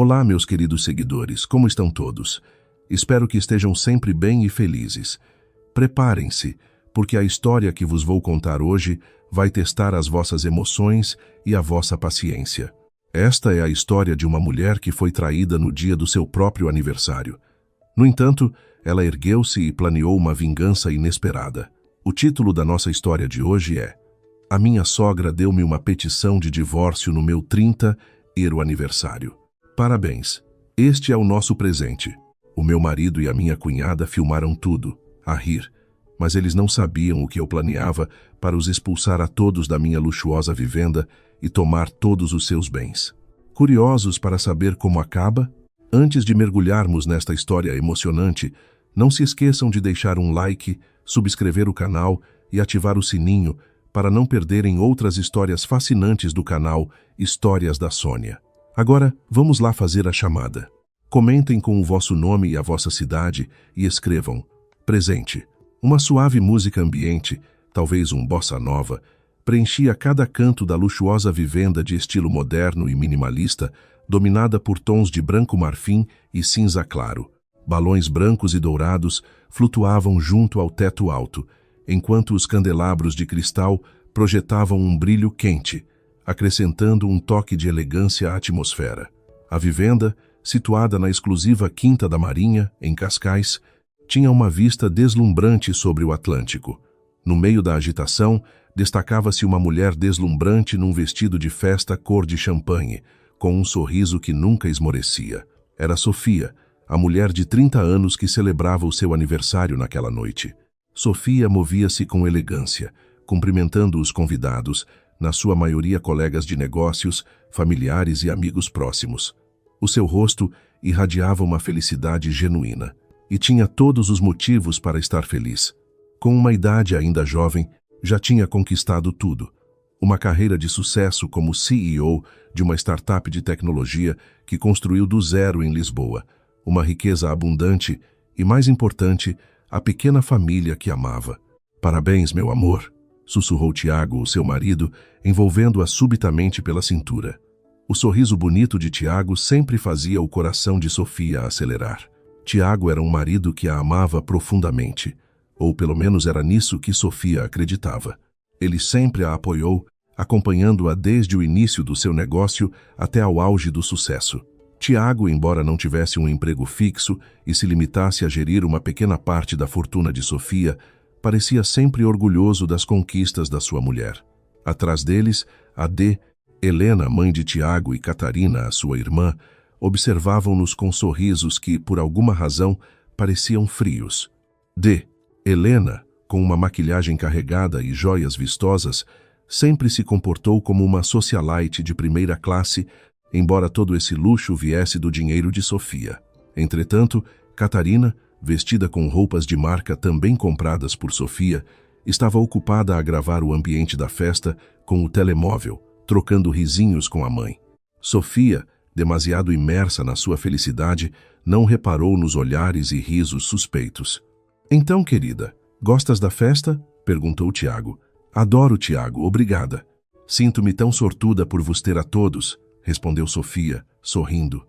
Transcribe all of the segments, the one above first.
Olá, meus queridos seguidores, como estão todos? Espero que estejam sempre bem e felizes. Preparem-se, porque a história que vos vou contar hoje vai testar as vossas emoções e a vossa paciência. Esta é a história de uma mulher que foi traída no dia do seu próprio aniversário. No entanto, ela ergueu-se e planeou uma vingança inesperada. O título da nossa história de hoje é A Minha Sogra Deu-me uma Petição de Divórcio no Meu 30º Aniversário. Parabéns! Este é o nosso presente. O meu marido e a minha cunhada filmaram tudo, a rir, mas eles não sabiam o que eu planeava para os expulsar a todos da minha luxuosa vivenda e tomar todos os seus bens. Curiosos para saber como acaba? Antes de mergulharmos nesta história emocionante, não se esqueçam de deixar um like, subscrever o canal e ativar o sininho para não perderem outras histórias fascinantes do canal Histórias da Sônia. Agora, vamos lá fazer a chamada. Comentem com o vosso nome e a vossa cidade e escrevam presente. Uma suave música ambiente, talvez um bossa nova, preenchia cada canto da luxuosa vivenda de estilo moderno e minimalista, dominada por tons de branco marfim e cinza claro. Balões brancos e dourados flutuavam junto ao teto alto, enquanto os candelabros de cristal projetavam um brilho quente, acrescentando um toque de elegância à atmosfera. A vivenda, situada na exclusiva Quinta da Marinha, em Cascais, tinha uma vista deslumbrante sobre o Atlântico. No meio da agitação, destacava-se uma mulher deslumbrante num vestido de festa cor de champanhe, com um sorriso que nunca esmorecia. Era Sofia, a mulher de 30 anos que celebrava o seu aniversário naquela noite. Sofia movia-se com elegância, cumprimentando os convidados, na sua maioria colegas de negócios, familiares e amigos próximos. O seu rosto irradiava uma felicidade genuína, e tinha todos os motivos para estar feliz. Com uma idade ainda jovem, já tinha conquistado tudo. Uma carreira de sucesso como CEO de uma startup de tecnologia que construiu do zero em Lisboa, uma riqueza abundante e, mais importante, a pequena família que amava. Parabéns, meu amor, sussurrou Tiago, o seu marido, envolvendo-a subitamente pela cintura. O sorriso bonito de Tiago sempre fazia o coração de Sofia acelerar. Tiago era um marido que a amava profundamente, ou pelo menos era nisso que Sofia acreditava. Ele sempre a apoiou, acompanhando-a desde o início do seu negócio até ao auge do sucesso. Tiago, embora não tivesse um emprego fixo e se limitasse a gerir uma pequena parte da fortuna de Sofia, parecia sempre orgulhoso das conquistas da sua mulher. Atrás deles, a D, Helena, mãe de Tiago, e Catarina, a sua irmã, observavam-nos com sorrisos que, por alguma razão, pareciam frios. D, Helena, com uma maquilhagem carregada e joias vistosas, sempre se comportou como uma socialite de primeira classe, embora todo esse luxo viesse do dinheiro de Sofia. Entretanto, Catarina, vestida com roupas de marca também compradas por Sofia, estava ocupada a gravar o ambiente da festa com o telemóvel, trocando risinhos com a mãe. Sofia, demasiado imersa na sua felicidade, não reparou nos olhares e risos suspeitos. Então, querida, gostas da festa? Perguntou Tiago. Adoro, Tiago, obrigada. Sinto-me tão sortuda por vos ter a todos, respondeu Sofia, sorrindo.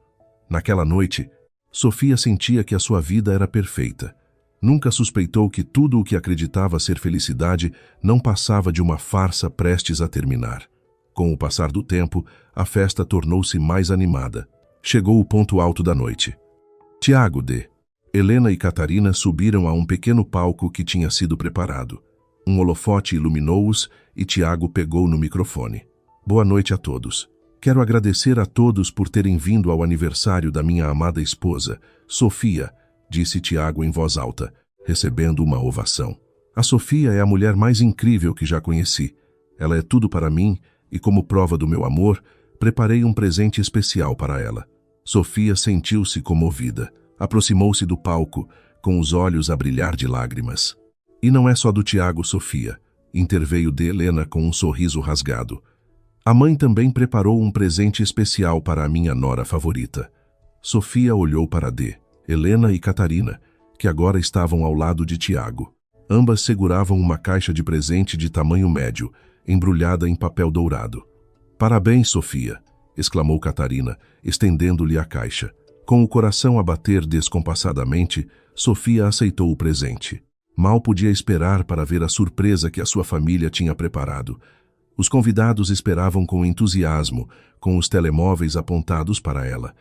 Naquela noite, Sofia sentia que a sua vida era perfeita. Nunca suspeitou que tudo o que acreditava ser felicidade não passava de uma farsa prestes a terminar. Com o passar do tempo, a festa tornou-se mais animada. Chegou o ponto alto da noite. Tiago, D, Helena e Catarina subiram a um pequeno palco que tinha sido preparado. Um holofote iluminou-os e Tiago pegou no microfone. Boa noite a todos. Quero agradecer a todos por terem vindo ao aniversário da minha amada esposa, Sofia, disse Tiago em voz alta, recebendo uma ovação. A Sofia é a mulher mais incrível que já conheci. Ela é tudo para mim e, como prova do meu amor, preparei um presente especial para ela. Sofia sentiu-se comovida. Aproximou-se do palco, com os olhos a brilhar de lágrimas. E não é só do Tiago, Sofia, interveio de Helena com um sorriso rasgado. A mãe também preparou um presente especial para a minha nora favorita. Sofia olhou para D, Helena e Catarina, que agora estavam ao lado de Tiago. Ambas seguravam uma caixa de presente de tamanho médio, embrulhada em papel dourado. Parabéns, Sofia. exclamou Catarina, estendendo-lhe a caixa. Com o coração a bater descompassadamente, Sofia aceitou o presente. Mal podia esperar para ver a surpresa que a sua família tinha preparado. Os convidados esperavam com entusiasmo, com os telemóveis apontados para ela.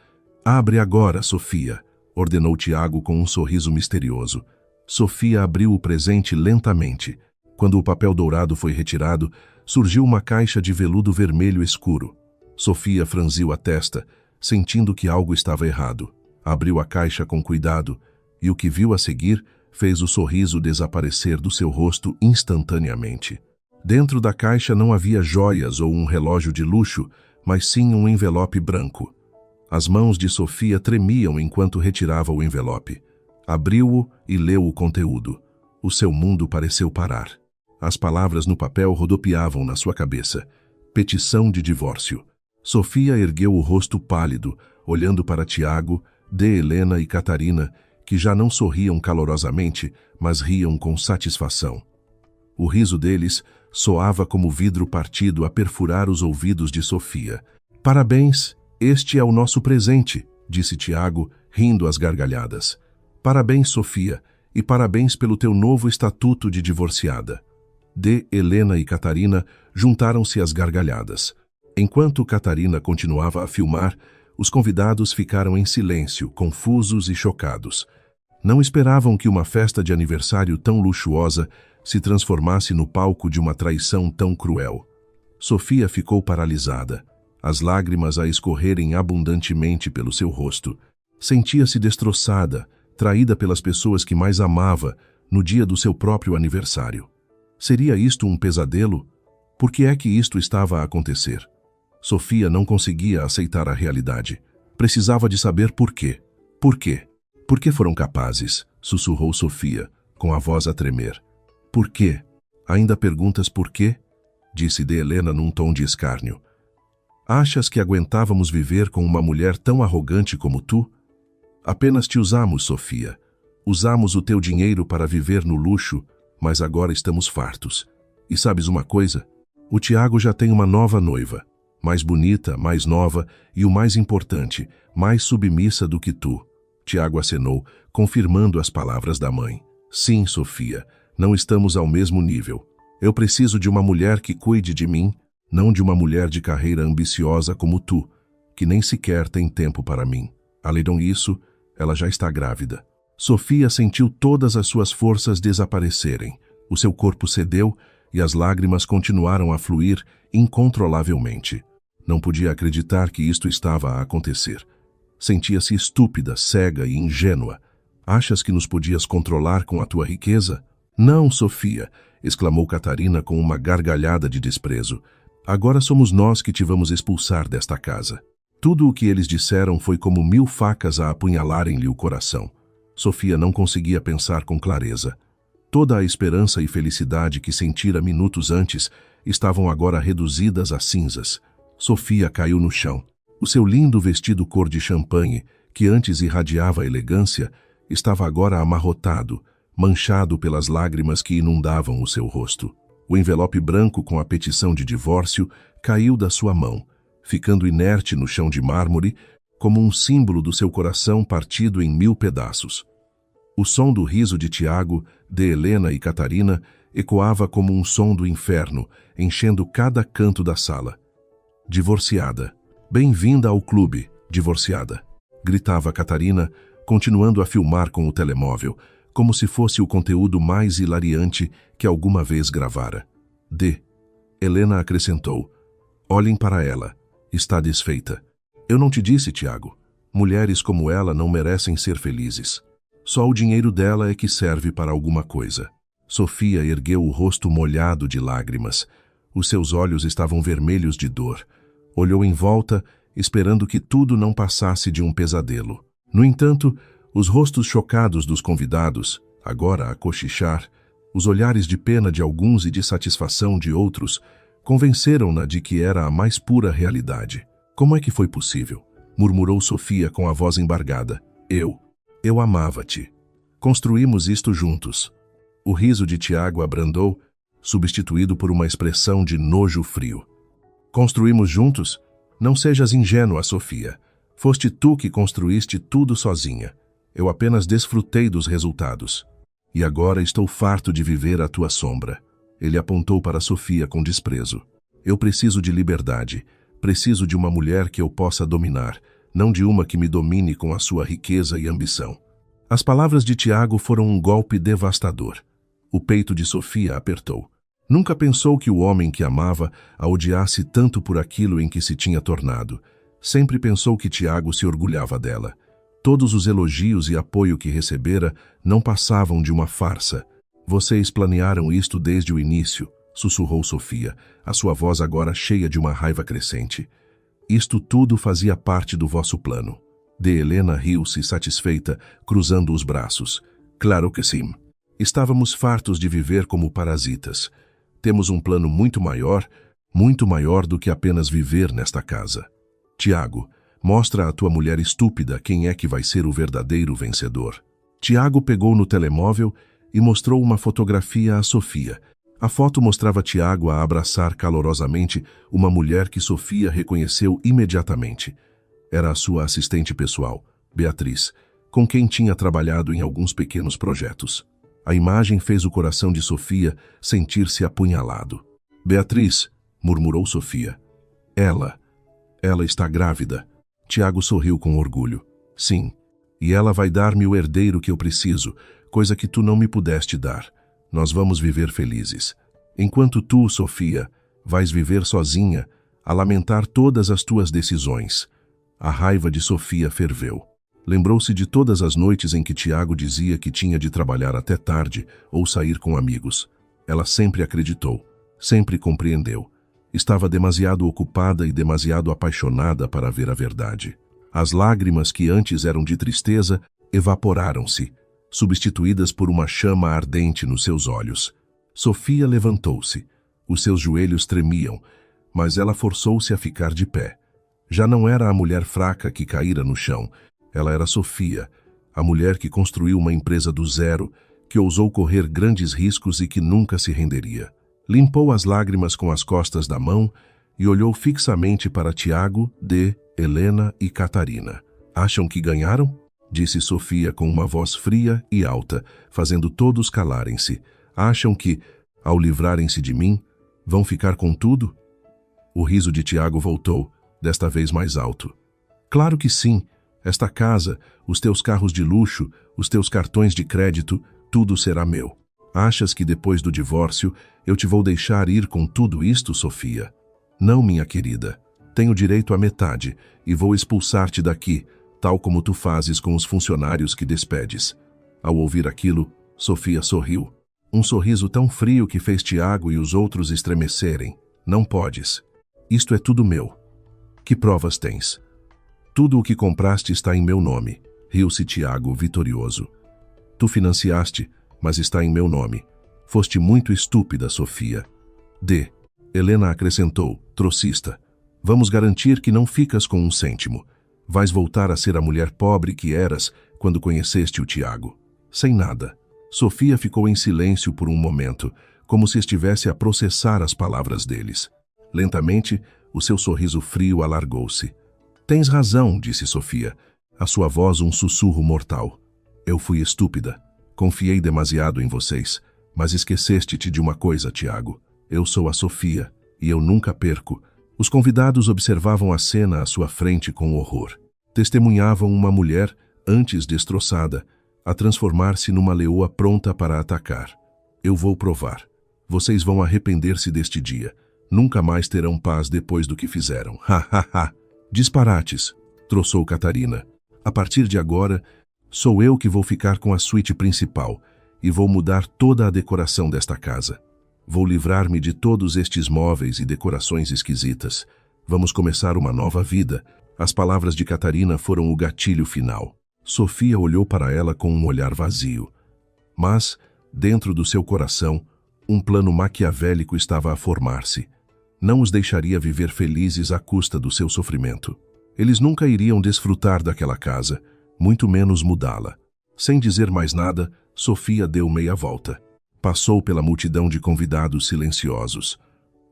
«Abre agora, Sofia», ordenou Tiago com um sorriso misterioso. Sofia abriu o presente lentamente. Quando o papel dourado foi retirado, surgiu uma caixa de veludo vermelho escuro. Sofia franziu a testa, sentindo que algo estava errado. Abriu a caixa com cuidado, e o que viu a seguir fez o sorriso desaparecer do seu rosto instantaneamente. Dentro da caixa não havia joias ou um relógio de luxo, mas sim um envelope branco. As mãos de Sofia tremiam enquanto retirava o envelope. Abriu-o e leu o conteúdo. O seu mundo pareceu parar. As palavras no papel rodopiavam na sua cabeça. Petição de divórcio. Sofia ergueu o rosto pálido, olhando para Tiago, de Helena e Catarina, que já não sorriam calorosamente, mas riam com satisfação. O riso deles soava como vidro partido a perfurar os ouvidos de Sofia. «Parabéns, este é o nosso presente», disse Tiago, rindo às gargalhadas. «Parabéns, Sofia, e parabéns pelo teu novo estatuto de divorciada». De Helena e Catarina juntaram-se às gargalhadas. Enquanto Catarina continuava a filmar, os convidados ficaram em silêncio, confusos e chocados. Não esperavam que uma festa de aniversário tão luxuosa se transformasse no palco de uma traição tão cruel. Sofia ficou paralisada, as lágrimas a escorrerem abundantemente pelo seu rosto. Sentia-se destroçada, traída pelas pessoas que mais amava no dia do seu próprio aniversário. Seria isto um pesadelo? Por que é que isto estava a acontecer? Sofia não conseguia aceitar a realidade. Precisava de saber por quê. Por quê? Por que foram capazes? Sussurrou Sofia, com a voz a tremer. Por quê? Ainda perguntas por quê? Disse de Helena num tom de escárnio. Achas que aguentávamos viver com uma mulher tão arrogante como tu? Apenas te usamos, Sofia. Usamos o teu dinheiro para viver no luxo, mas agora estamos fartos. E sabes uma coisa? O Tiago já tem uma nova noiva. Mais bonita, mais nova e, o mais importante, mais submissa do que tu. Tiago acenou, confirmando as palavras da mãe. Sim, Sofia, não estamos ao mesmo nível. Eu preciso de uma mulher que cuide de mim, não de uma mulher de carreira ambiciosa como tu, que nem sequer tem tempo para mim. Além disso, ela já está grávida. Sofia sentiu todas as suas forças desaparecerem. O seu corpo cedeu e as lágrimas continuaram a fluir incontrolavelmente. Não podia acreditar que isto estava a acontecer. Sentia-se estúpida, cega e ingênua. Achas que nos podias controlar com a tua riqueza? Não, Sofia, exclamou Catarina com uma gargalhada de desprezo. Agora somos nós que te vamos expulsar desta casa. Tudo o que eles disseram foi como 1000 facas a apunhalarem-lhe o coração. Sofia não conseguia pensar com clareza. Toda a esperança e felicidade que sentira minutos antes estavam agora reduzidas a cinzas. Sofia caiu no chão. O seu lindo vestido cor de champanhe, que antes irradiava elegância, estava agora amarrotado, manchado pelas lágrimas que inundavam o seu rosto. O envelope branco com a petição de divórcio caiu da sua mão, ficando inerte no chão de mármore, como um símbolo do seu coração partido em 1000 pedaços. O som do riso de Tiago, de Helena e Catarina ecoava como um som do inferno, enchendo cada canto da sala. Divorciada. Bem-vinda ao clube, divorciada, gritava Catarina, continuando a filmar com o telemóvel, como se fosse o conteúdo mais hilariante que alguma vez gravara. Helena acrescentou. Olhem para ela. Está desfeita. Eu não te disse, Tiago. Mulheres como ela não merecem ser felizes. Só o dinheiro dela é que serve para alguma coisa. Sofia ergueu o rosto molhado de lágrimas. Os seus olhos estavam vermelhos de dor. Olhou em volta, esperando que tudo não passasse de um pesadelo. No entanto, os rostos chocados dos convidados, agora a cochichar, os olhares de pena de alguns e de satisfação de outros, convenceram-na de que era a mais pura realidade. Como é que foi possível? Murmurou Sofia com a voz embargada. Eu amava-te. Construímos isto juntos. O riso de Tiago abrandou, substituído por uma expressão de nojo frio. Construímos juntos? Não sejas ingênua, Sofia. Foste tu que construíste tudo sozinha. Eu apenas desfrutei dos resultados. E agora estou farto de viver à tua sombra. Ele apontou para Sofia com desprezo. Eu preciso de liberdade. Preciso de uma mulher que eu possa dominar, não de uma que me domine com a sua riqueza e ambição. As palavras de Tiago foram um golpe devastador. O peito de Sofia apertou. Nunca pensou que o homem que amava a odiasse tanto por aquilo em que se tinha tornado. Sempre pensou que Tiago se orgulhava dela. Todos os elogios e apoio que recebera não passavam de uma farsa. Vocês planearam isto desde o início, sussurrou Sofia, a sua voz agora cheia de uma raiva crescente. Isto tudo fazia parte do vosso plano. De Helena riu-se satisfeita, cruzando os braços. Claro que sim. Estávamos fartos de viver como parasitas. Temos um plano muito maior do que apenas viver nesta casa. Tiago, mostra à tua mulher estúpida quem é que vai ser o verdadeiro vencedor. Tiago pegou no telemóvel e mostrou uma fotografia a Sofia. A foto mostrava Tiago a abraçar calorosamente uma mulher que Sofia reconheceu imediatamente. Era a sua assistente pessoal, Beatriz, com quem tinha trabalhado em alguns pequenos projetos. A imagem fez o coração de Sofia sentir-se apunhalado. Beatriz, murmurou Sofia. Ela está grávida. Tiago sorriu com orgulho. Sim, e ela vai dar-me o herdeiro que eu preciso, coisa que tu não me pudeste dar. Nós vamos viver felizes. Enquanto tu, Sofia, vais viver sozinha, a lamentar todas as tuas decisões. A raiva de Sofia ferveu. Lembrou-se de todas as noites em que Tiago dizia que tinha de trabalhar até tarde ou sair com amigos. Ela sempre acreditou, sempre compreendeu. Estava demasiado ocupada e demasiado apaixonada para ver a verdade. As lágrimas que antes eram de tristeza evaporaram-se, substituídas por uma chama ardente nos seus olhos. Sofia levantou-se. Os seus joelhos tremiam, mas ela forçou-se a ficar de pé. Já não era a mulher fraca que caíra no chão. Ela era Sofia, a mulher que construiu uma empresa do zero, que ousou correr grandes riscos e que nunca se renderia. Limpou as lágrimas com as costas da mão e olhou fixamente para Tiago, De, Helena e Catarina. Acham que ganharam? Disse Sofia com uma voz fria e alta, fazendo todos calarem-se. Acham que, ao livrarem-se de mim, vão ficar com tudo? O riso de Tiago voltou, desta vez mais alto. Claro que sim. Esta casa, os teus carros de luxo, os teus cartões de crédito, tudo será meu. Achas que depois do divórcio eu te vou deixar ir com tudo isto, Sofia? Não, minha querida. Tenho direito à metade e vou expulsar-te daqui, tal como tu fazes com os funcionários que despedes. Ao ouvir aquilo, Sofia sorriu. Um sorriso tão frio que fez Tiago e os outros estremecerem. Não podes. Isto é tudo meu. Que provas tens? Tudo o que compraste está em meu nome, riu-se Tiago vitorioso. Tu financiaste, mas está em meu nome. Foste muito estúpida, Sofia. D. Helena acrescentou, trocista. Vamos garantir que não ficas com um cêntimo. Vais voltar a ser a mulher pobre que eras quando conheceste o Tiago. Sem nada. Sofia ficou em silêncio por um momento, como se estivesse a processar as palavras deles. Lentamente, o seu sorriso frio alargou-se. Tens razão, disse Sofia, a sua voz um sussurro mortal. Eu fui estúpida. Confiei demasiado em vocês, mas esqueceste-te de uma coisa, Tiago. Eu sou a Sofia, e eu nunca perco. Os convidados observavam a cena à sua frente com horror. Testemunhavam uma mulher, antes destroçada, a transformar-se numa leoa pronta para atacar. Eu vou provar. Vocês vão arrepender-se deste dia. Nunca mais terão paz depois do que fizeram. Ha, ha, ha. Disparates, troçou Catarina. A partir de agora, sou eu que vou ficar com a suíte principal e vou mudar toda a decoração desta casa. Vou livrar-me de todos estes móveis e decorações esquisitas. Vamos começar uma nova vida. As palavras de Catarina foram o gatilho final. Sofia olhou para ela com um olhar vazio. Mas, dentro do seu coração, um plano maquiavélico estava a formar-se. Não os deixaria viver felizes à custa do seu sofrimento. Eles nunca iriam desfrutar daquela casa, muito menos mudá-la. Sem dizer mais nada, Sofia deu meia volta. Passou pela multidão de convidados silenciosos.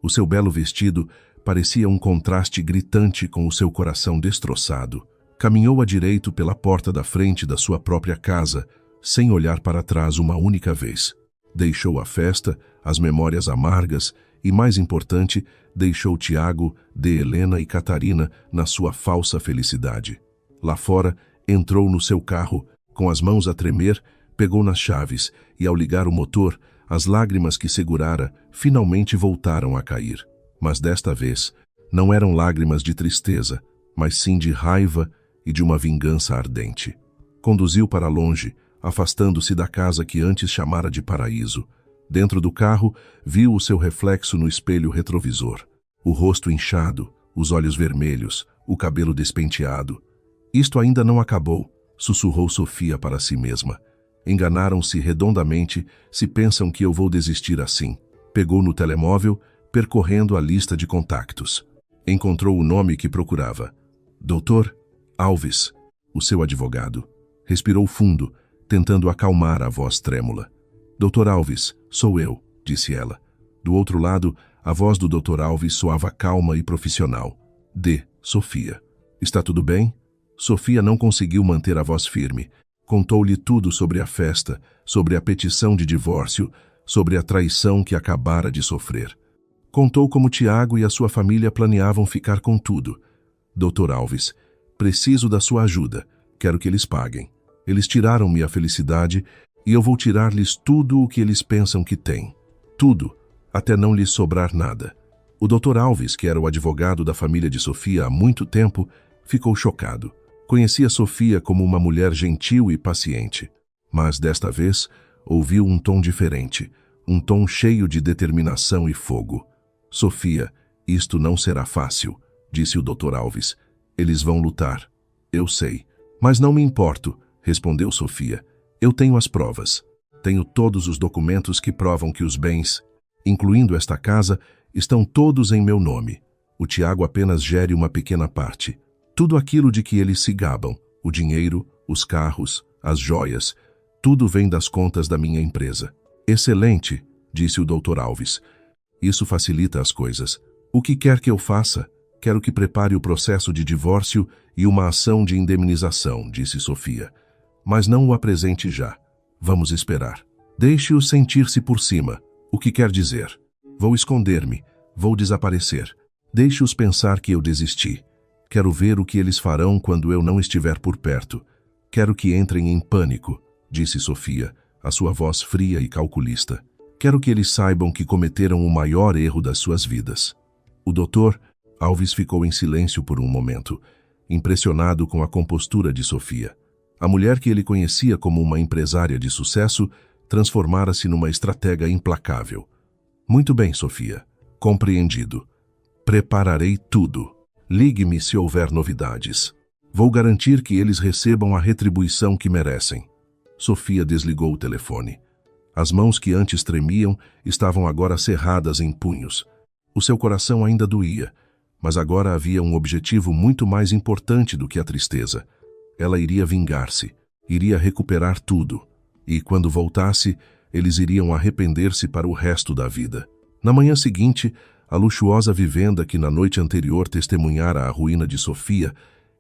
O seu belo vestido parecia um contraste gritante com o seu coração destroçado. Caminhou à direita pela porta da frente da sua própria casa, sem olhar para trás uma única vez. Deixou a festa, as memórias amargas e, mais importante, deixou Tiago, de Helena e Catarina na sua falsa felicidade. Lá fora, entrou no seu carro, com as mãos a tremer, pegou nas chaves e, ao ligar o motor, as lágrimas que segurara finalmente voltaram a cair. Mas desta vez, não eram lágrimas de tristeza, mas sim de raiva e de uma vingança ardente. Conduziu para longe, afastando-se da casa que antes chamara de paraíso. Dentro do carro, viu o seu reflexo no espelho retrovisor. O rosto inchado, os olhos vermelhos, o cabelo despenteado. Isto ainda não acabou, sussurrou Sofia para si mesma. Enganaram-se redondamente se pensam que eu vou desistir assim. Pegou no telemóvel, percorrendo a lista de contactos. Encontrou o nome que procurava. Dr. Alves, o seu advogado. Respirou fundo, tentando acalmar a voz trêmula. Dr. Alves, sou eu, disse ela. Do outro lado, a voz do Dr. Alves soava calma e profissional. Sofia. Está tudo bem? Sofia não conseguiu manter a voz firme. Contou-lhe tudo sobre a festa, sobre a petição de divórcio, sobre a traição que acabara de sofrer. Contou como Tiago e a sua família planeavam ficar com tudo. Dr. Alves, preciso da sua ajuda. Quero que eles paguem. Eles tiraram-me a felicidade e eu vou tirar-lhes tudo o que eles pensam que têm. Tudo, até não lhes sobrar nada. O Dr. Alves, que era o advogado da família de Sofia há muito tempo, ficou chocado. Conhecia Sofia como uma mulher gentil e paciente. Mas, desta vez, ouviu um tom diferente, um tom cheio de determinação e fogo. Sofia, isto não será fácil, disse o Dr. Alves. Eles vão lutar. Eu sei. Mas não me importo, respondeu Sofia. Eu tenho as provas. Tenho todos os documentos que provam que os bens, incluindo esta casa, estão todos em meu nome. O Tiago apenas gere uma pequena parte. Tudo aquilo de que eles se gabam, o dinheiro, os carros, as joias, tudo vem das contas da minha empresa. Excelente, disse o Dr. Alves. Isso facilita as coisas. O que quer que eu faça? Quero que prepare o processo de divórcio e uma ação de indemnização, disse Sofia. Mas não o apresente já. Vamos esperar. Deixe-o sentir-se por cima. O que quer dizer? Vou esconder-me. Vou desaparecer. Deixe-os pensar que eu desisti. Quero ver o que eles farão quando eu não estiver por perto. Quero que entrem em pânico, disse Sofia, a sua voz fria e calculista. Quero que eles saibam que cometeram o maior erro das suas vidas. O Dr. Alves ficou em silêncio por um momento, impressionado com a compostura de Sofia. A mulher que ele conhecia como uma empresária de sucesso transformara-se numa estratega implacável. Muito bem, Sofia. Compreendido. Prepararei tudo. Ligue-me se houver novidades. Vou garantir que eles recebam a retribuição que merecem. Sofia desligou o telefone. As mãos que antes tremiam estavam agora cerradas em punhos. O seu coração ainda doía, mas agora havia um objetivo muito mais importante do que a tristeza. Ela iria vingar-se, iria recuperar tudo, e quando voltasse, eles iriam arrepender-se para o resto da vida. Na manhã seguinte, a luxuosa vivenda que na noite anterior testemunhara a ruína de Sofia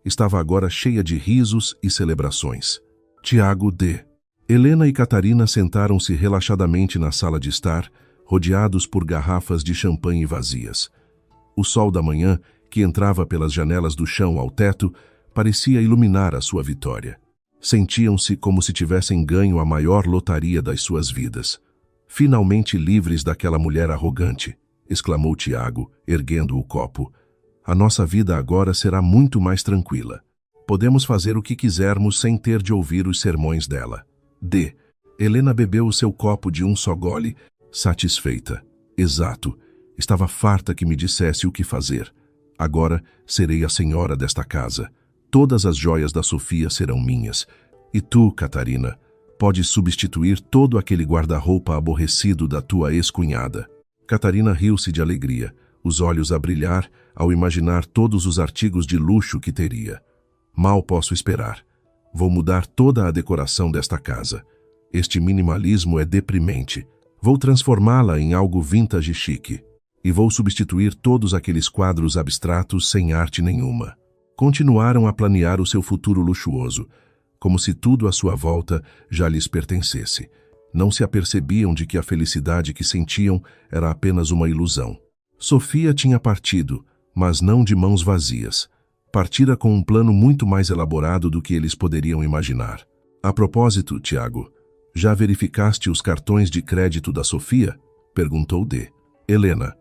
estava agora cheia de risos e celebrações. Tiago D. Helena e Catarina sentaram-se relaxadamente na sala de estar, rodeados por garrafas de champanhe vazias. O sol da manhã, que entrava pelas janelas do chão ao teto, parecia iluminar a sua vitória. Sentiam-se como se tivessem ganho a maior lotaria das suas vidas. Finalmente livres daquela mulher arrogante, exclamou Tiago, erguendo o copo. A nossa vida agora será muito mais tranquila. Podemos fazer o que quisermos sem ter de ouvir os sermões dela. Helena bebeu o seu copo de um só gole, satisfeita. Exato. Estava farta que me dissesse o que fazer. Agora serei a senhora desta casa. Todas as joias da Sofia serão minhas. E tu, Catarina, podes substituir todo aquele guarda-roupa aborrecido da tua ex-cunhada. Catarina riu-se de alegria, os olhos a brilhar ao imaginar todos os artigos de luxo que teria. Mal posso esperar. Vou mudar toda a decoração desta casa. Este minimalismo é deprimente. Vou transformá-la em algo vintage chique. E vou substituir todos aqueles quadros abstratos sem arte nenhuma. Continuaram a planear o seu futuro luxuoso, como se tudo à sua volta já lhes pertencesse. Não se apercebiam de que a felicidade que sentiam era apenas uma ilusão. Sofia tinha partido, mas não de mãos vazias. Partira com um plano muito mais elaborado do que eles poderiam imaginar. A propósito, Tiago, já verificaste os cartões de crédito da Sofia? Perguntou D. Helena,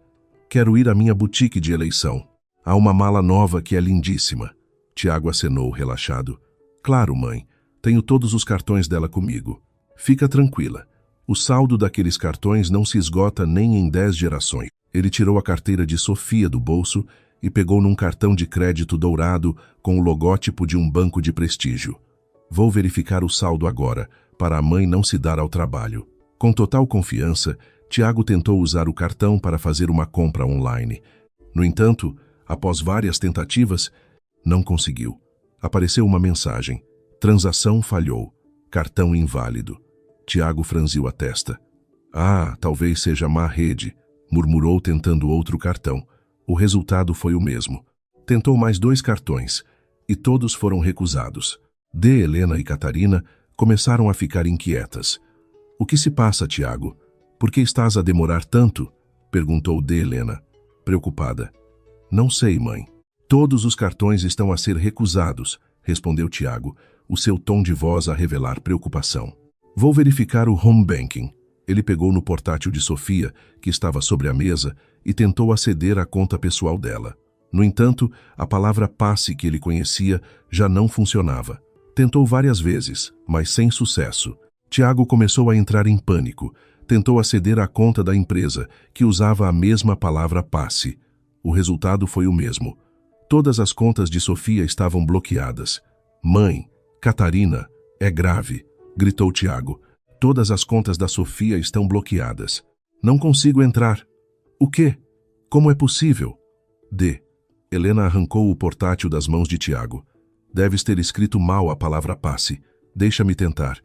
quero ir à minha boutique de eleição. Há uma mala nova que é lindíssima. Tiago acenou, relaxado. Claro, mãe, tenho todos os cartões dela comigo. Fica tranquila. O saldo daqueles cartões não se esgota nem em 10 gerações. Ele tirou a carteira de Sofia do bolso e pegou num cartão de crédito dourado com o logótipo de um banco de prestígio. Vou verificar o saldo agora, para a mãe não se dar ao trabalho. Com total confiança, Tiago tentou usar o cartão para fazer uma compra online. No entanto, após várias tentativas, não conseguiu. Apareceu uma mensagem. Transação falhou. Cartão inválido. Tiago franziu a testa. Ah, talvez seja má rede, murmurou tentando outro cartão. O resultado foi o mesmo. Tentou mais 2 cartões, e todos foram recusados. D. Helena e Catarina começaram a ficar inquietas. O que se passa, Tiago? Por que estás a demorar tanto? Perguntou D. Helena, preocupada. Não sei, mãe. Todos os cartões estão a ser recusados, respondeu Tiago, o seu tom de voz a revelar preocupação. Vou verificar o home banking. Ele pegou no portátil de Sofia, que estava sobre a mesa, e tentou aceder à conta pessoal dela. No entanto, a palavra passe que ele conhecia já não funcionava. Tentou várias vezes, mas sem sucesso. Tiago começou a entrar em pânico. Tentou aceder à conta da empresa, que usava a mesma palavra passe. O resultado foi o mesmo. Todas as contas de Sofia estavam bloqueadas. Mãe, Catarina, é grave, gritou Tiago. Todas as contas da Sofia estão bloqueadas. Não consigo entrar. O quê? Como é possível? D. Helena arrancou o portátil das mãos de Tiago. Deves ter escrito mal a palavra passe. Deixa-me tentar.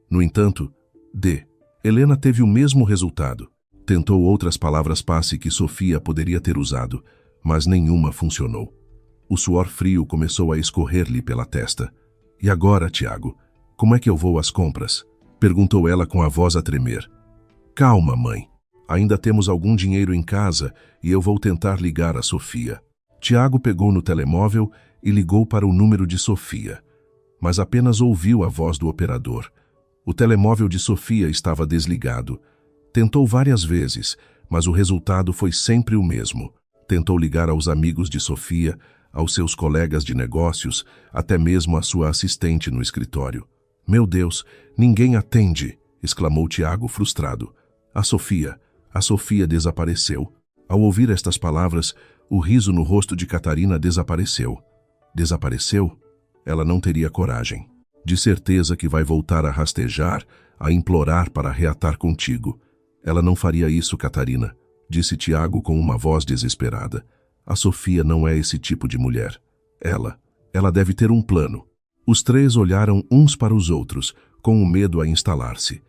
No entanto, D. Helena teve o mesmo resultado. Tentou outras palavras passe que Sofia poderia ter usado, mas nenhuma funcionou. O suor frio começou a escorrer-lhe pela testa. E agora, Tiago, como é que eu vou às compras? Perguntou ela com a voz a tremer. Calma, mãe. Ainda temos algum dinheiro em casa e eu vou tentar ligar a Sofia. Tiago pegou no telemóvel e ligou para o número de Sofia, mas apenas ouviu a voz do operador. O telemóvel de Sofia estava desligado. Tentou várias vezes, mas o resultado foi sempre o mesmo. Tentou ligar aos amigos de Sofia, aos seus colegas de negócios, até mesmo à sua assistente no escritório. Meu Deus, ninguém atende, exclamou Tiago frustrado. A Sofia desapareceu. Ao ouvir estas palavras, o riso no rosto de Catarina desapareceu. Desapareceu? Ela não teria coragem. De certeza que vai voltar a rastejar, a implorar para reatar contigo. Ela não faria isso, Catarina, disse Tiago com uma voz desesperada. A Sofia não é esse tipo de mulher. Ela deve ter um plano. Os três olharam uns para os outros, com o medo a instalar-se.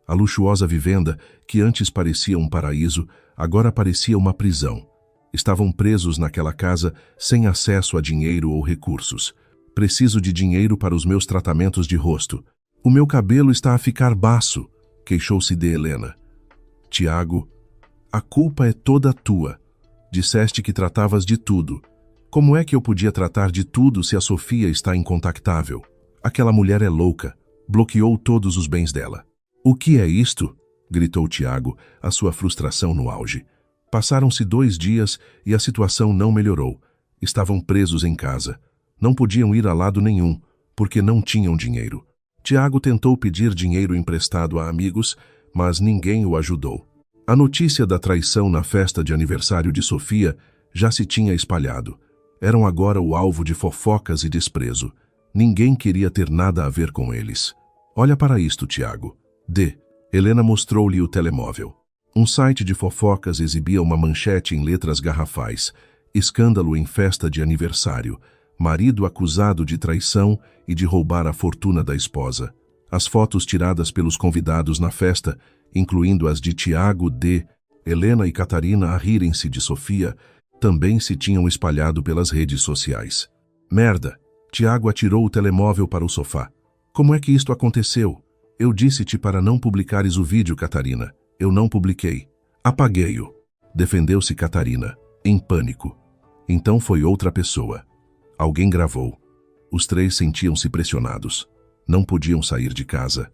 A luxuosa vivenda, que antes parecia um paraíso, agora parecia uma prisão. Estavam presos naquela casa sem acesso a dinheiro ou recursos. Preciso de dinheiro para os meus tratamentos de rosto. O meu cabelo está a ficar baço, queixou-se de Helena. Tiago, a culpa é toda tua. Disseste que tratavas de tudo. Como é que eu podia tratar de tudo se a Sofia está incontactável? Aquela mulher é louca. Bloqueou todos os bens dela. O que é isto? Gritou Tiago, a sua frustração no auge. Passaram-se 2 dias e a situação não melhorou. Estavam presos em casa. Não podiam ir a lado nenhum, porque não tinham dinheiro. Tiago tentou pedir dinheiro emprestado a amigos, mas ninguém o ajudou. A notícia da traição na festa de aniversário de Sofia já se tinha espalhado. Eram agora o alvo de fofocas e desprezo. Ninguém queria ter nada a ver com eles. Olha para isto, Tiago. D. Helena mostrou-lhe o telemóvel. Um site de fofocas exibia uma manchete em letras garrafais. Escândalo em festa de aniversário. Marido acusado de traição e de roubar a fortuna da esposa. As fotos tiradas pelos convidados na festa, incluindo as de Tiago, D. Helena e Catarina, a rirem-se de Sofia, também se tinham espalhado pelas redes sociais. Merda! Tiago atirou o telemóvel para o sofá. Como é que isto aconteceu? Eu disse-te para não publicares o vídeo, Catarina. Eu não publiquei. Apaguei-o. Defendeu-se Catarina, em pânico. Então foi outra pessoa. Alguém gravou. Os três sentiam-se pressionados. Não podiam sair de casa.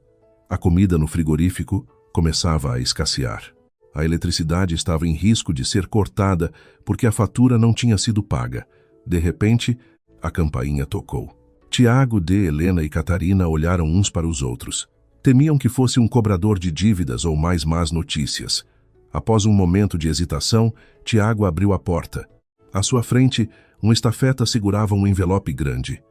A comida no frigorífico começava a escassear. A eletricidade estava em risco de ser cortada porque a fatura não tinha sido paga. De repente, a campainha tocou. Tiago, D, Helena e Catarina olharam uns para os outros. Temiam que fosse um cobrador de dívidas ou mais más notícias. Após um momento de hesitação, Tiago abriu a porta. À sua frente, um estafeta segurava um envelope grande.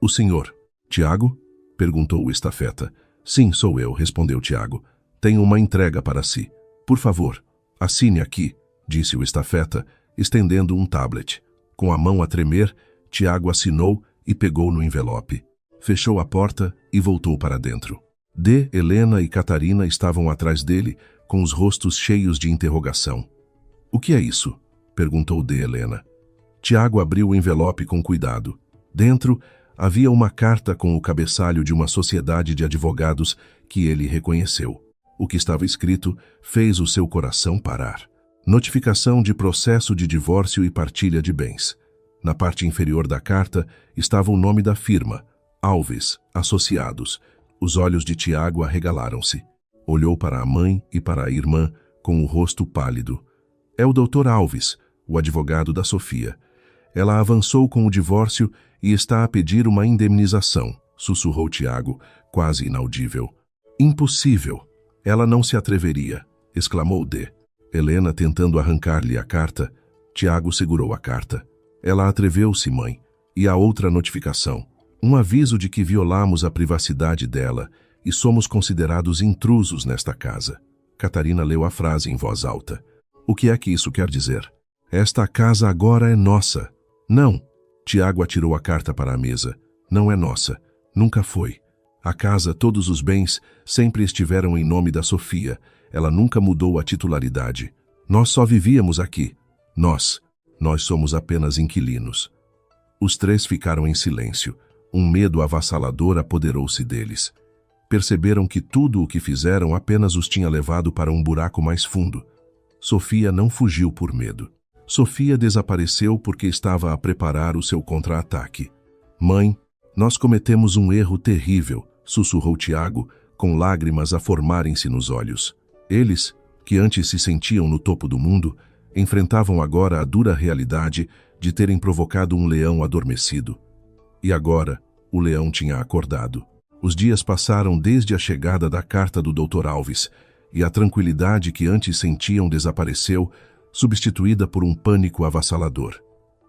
O senhor, Tiago? Perguntou o estafeta. Sim, sou eu, respondeu Tiago. Tenho uma entrega para si. Por favor, assine aqui, disse o estafeta, estendendo um tablet. Com a mão a tremer, Tiago assinou e pegou no envelope. Fechou a porta e voltou para dentro. D, Helena e Catarina estavam atrás dele, com os rostos cheios de interrogação. O que é isso? Perguntou D, Helena. Tiago abriu o envelope com cuidado. Dentro havia uma carta com o cabeçalho de uma sociedade de advogados que ele reconheceu. O que estava escrito fez o seu coração parar. Notificação de processo de divórcio e partilha de bens. Na parte inferior da carta estava o nome da firma, Alves, Associados. Os olhos de Tiago arregalaram-se. Olhou para a mãe e para a irmã com o rosto pálido. É o Dr. Alves, o advogado da Sofia. Ela avançou com o divórcio e está a pedir uma indemnização, sussurrou Tiago, quase inaudível. Impossível! Ela não se atreveria, exclamou D. Helena tentando arrancar-lhe a carta. Tiago segurou a carta. Ela atreveu-se, mãe. E a outra notificação. Um aviso de que violamos a privacidade dela e somos considerados intrusos nesta casa. Catarina leu a frase em voz alta. O que é que isso quer dizer? Esta casa agora é nossa. Não. Tiago atirou a carta para a mesa. Não é nossa. Nunca foi. A casa, todos os bens, sempre estiveram em nome da Sofia. Ela nunca mudou a titularidade. Nós só vivíamos aqui. Nós somos apenas inquilinos. Os três ficaram em silêncio. Um medo avassalador apoderou-se deles. Perceberam que tudo o que fizeram apenas os tinha levado para um buraco mais fundo. Sofia não fugiu por medo. Sofia desapareceu porque estava a preparar o seu contra-ataque. Mãe, nós cometemos um erro terrível, sussurrou Tiago, com lágrimas a formarem-se nos olhos. Eles, que antes se sentiam no topo do mundo, enfrentavam agora a dura realidade de terem provocado um leão adormecido. E agora, o leão tinha acordado. Os dias passaram desde a chegada da carta do Dr. Alves, e a tranquilidade que antes sentiam desapareceu, substituída por um pânico avassalador.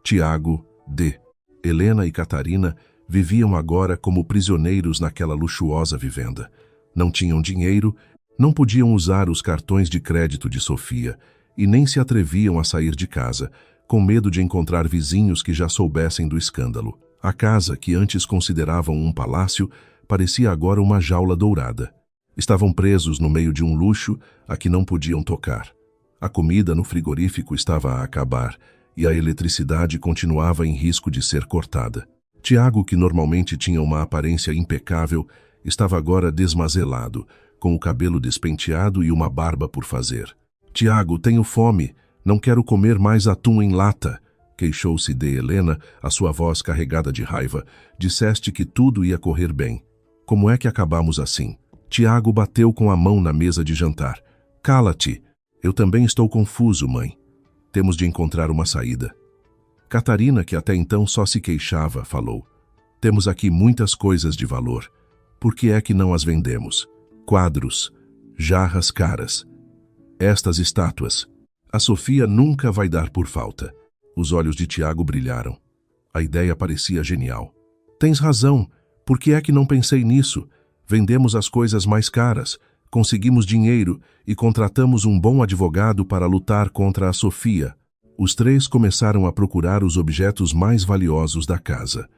Tiago, D, Helena e Catarina viviam agora como prisioneiros naquela luxuosa vivenda. Não tinham dinheiro, não podiam usar os cartões de crédito de Sofia e nem se atreviam a sair de casa, com medo de encontrar vizinhos que já soubessem do escândalo. A casa, que antes consideravam um palácio, parecia agora uma jaula dourada. Estavam presos no meio de um luxo a que não podiam tocar. A comida no frigorífico estava a acabar e a eletricidade continuava em risco de ser cortada. Tiago, que normalmente tinha uma aparência impecável, estava agora desmazelado, com o cabelo despenteado e uma barba por fazer. Tiago, tenho fome. Não quero comer mais atum em lata, queixou-se de Helena, a sua voz carregada de raiva. Disseste que tudo ia correr bem. Como é que acabamos assim? Tiago bateu com a mão na mesa de jantar. Cala-te. Eu também estou confuso, mãe. Temos de encontrar uma saída. Catarina, que até então só se queixava, falou. Temos aqui muitas coisas de valor. Por que é que não as vendemos? Quadros, jarras caras. Estas estátuas. A Sofia nunca vai dar por falta. Os olhos de Tiago brilharam. A ideia parecia genial. Tens razão. Por que é que não pensei nisso? Vendemos as coisas mais caras, conseguimos dinheiro e contratamos um bom advogado para lutar contra a Sofia. Os três começaram a procurar os objetos mais valiosos da casa.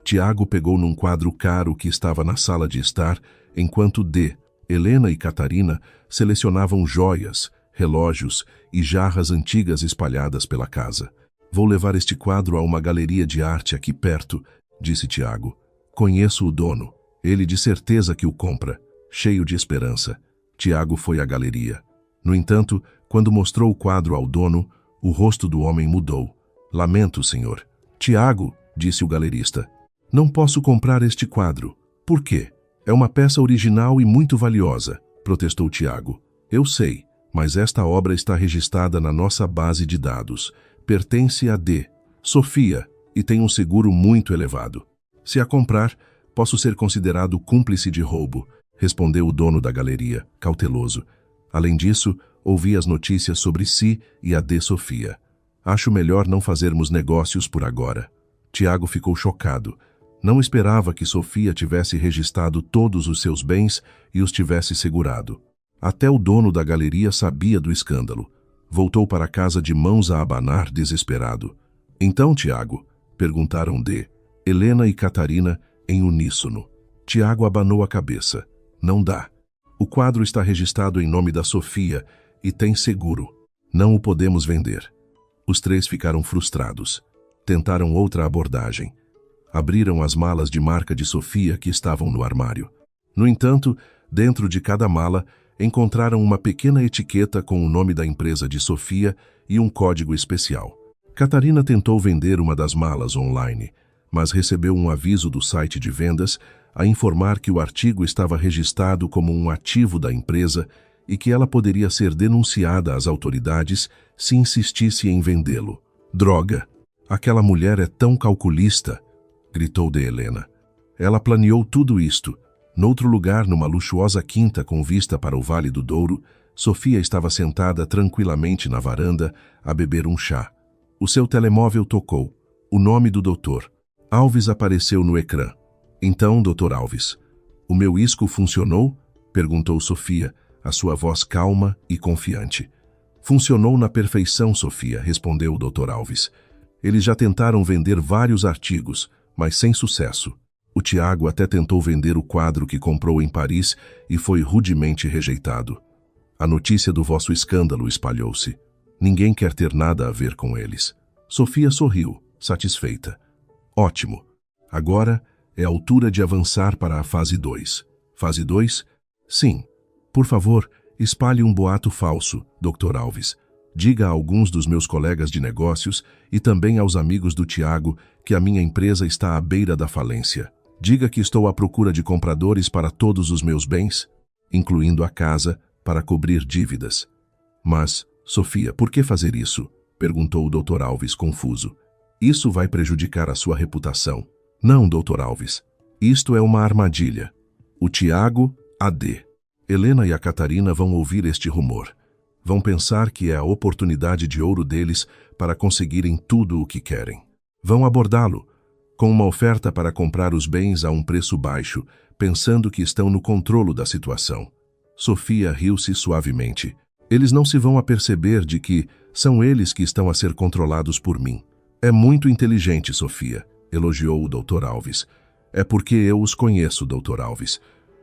Tiago pegou num quadro caro que estava na sala de estar, enquanto D, Helena e Catarina selecionavam joias, relógios e jarras antigas espalhadas pela casa. Vou levar este quadro a uma galeria de arte aqui perto, disse Tiago. Conheço o dono. Ele de certeza que o compra. Cheio de esperança, Tiago foi à galeria. No entanto, quando mostrou o quadro ao dono, o rosto do homem mudou. Lamento, senhor. Tiago, disse o galerista, não posso comprar este quadro. Por quê? É uma peça original e muito valiosa, protestou Tiago. Eu sei, mas esta obra está registrada na nossa base de dados. Pertence a D. Sofia e tem um seguro muito elevado. Se a comprar, posso ser considerado cúmplice de roubo, respondeu o dono da galeria, cauteloso. Além disso, ouvi as notícias sobre si e a D. Sofia. Acho melhor não fazermos negócios por agora. Tiago ficou chocado. Não esperava que Sofia tivesse registrado todos os seus bens e os tivesse segurado. Até o dono da galeria sabia do escândalo. Voltou para casa de mãos a abanar, desesperado. Então, Tiago? Perguntaram D. Helena e Catarina em uníssono. Tiago abanou a cabeça. Não dá. O quadro está registrado em nome da Sofia e tem seguro. Não o podemos vender. Os três ficaram frustrados. Tentaram outra abordagem. Abriram as malas de marca de Sofia que estavam no armário. No entanto, dentro de cada mala, encontraram uma pequena etiqueta com o nome da empresa de Sofia e um código especial. Catarina tentou vender uma das malas online, mas recebeu um aviso do site de vendas a informar que o artigo estava registrado como um ativo da empresa e que ela poderia ser denunciada às autoridades se insistisse em vendê-lo. Droga! Aquela mulher é tão calculista! Gritou de Helena. Ela planeou tudo isto. Noutro lugar, numa luxuosa quinta com vista para o Vale do Douro, Sofia estava sentada tranquilamente na varanda a beber um chá. O seu telemóvel tocou. O nome do doutor. Alves apareceu no ecrã. Então, doutor Alves, o meu isco funcionou? Perguntou Sofia, a sua voz calma e confiante. Funcionou na perfeição, Sofia, respondeu o doutor Alves. Eles já tentaram vender vários artigos, mas sem sucesso. O Tiago até tentou vender o quadro que comprou em Paris e foi rudemente rejeitado. A notícia do vosso escândalo espalhou-se. Ninguém quer ter nada a ver com eles. Sofia sorriu, satisfeita. Ótimo. Agora é a altura de avançar para a fase 2. Fase 2? Sim. Por favor, espalhe um boato falso, Dr. Alves. Diga a alguns dos meus colegas de negócios e também aos amigos do Tiago que a minha empresa está à beira da falência. Diga que estou à procura de compradores para todos os meus bens, incluindo a casa, para cobrir dívidas. Mas, Sofia, por que fazer isso? Perguntou o Dr. Alves, confuso. Isso vai prejudicar a sua reputação. Não, Dr. Alves. Isto é uma armadilha. O Tiago, a D. Helena e a Catarina vão ouvir este rumor. Vão pensar que é a oportunidade de ouro deles para conseguirem tudo o que querem. Vão abordá-lo, com uma oferta para comprar os bens a um preço baixo, pensando que estão no controle da situação. Sofia riu-se suavemente. Eles não se vão aperceber de que são eles que estão a ser controlados por mim. É muito inteligente, Sofia, elogiou o Dr. Alves. É porque eu os conheço, Dr. Alves.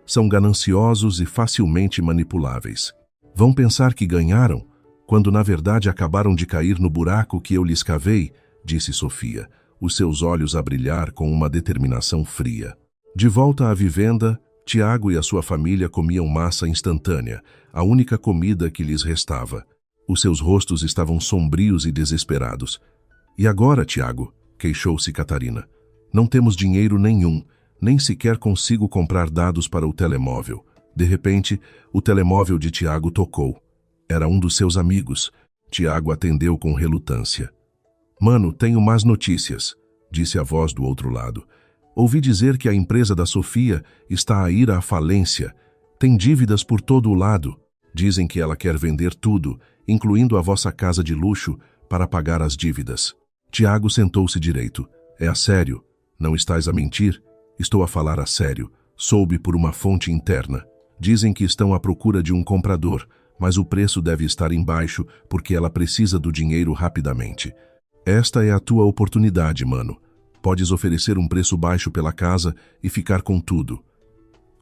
São gananciosos e facilmente manipuláveis. Vão pensar que ganharam, quando na verdade acabaram de cair no buraco que eu lhes cavei, disse Sofia, os seus olhos a brilhar com uma determinação fria. De volta à vivenda, Tiago e a sua família comiam massa instantânea, a única comida que lhes restava. Os seus rostos estavam sombrios e desesperados. E agora, Tiago? Queixou-se Catarina. Não temos dinheiro nenhum, nem sequer consigo comprar dados para o telemóvel. De repente, o telemóvel de Tiago tocou. Era um dos seus amigos. Tiago atendeu com relutância. Mano, tenho más notícias, disse a voz do outro lado. Ouvi dizer que a empresa da Sofia está a ir à falência. Tem dívidas por todo o lado. Dizem que ela quer vender tudo, incluindo a vossa casa de luxo, para pagar as dívidas. Tiago sentou-se direito. É a sério? Não estás a mentir? Estou a falar a sério. Soube por uma fonte interna. Dizem que estão à procura de um comprador, mas o preço deve estar embaixo porque ela precisa do dinheiro rapidamente. Esta é a tua oportunidade, mano. Podes oferecer um preço baixo pela casa e ficar com tudo.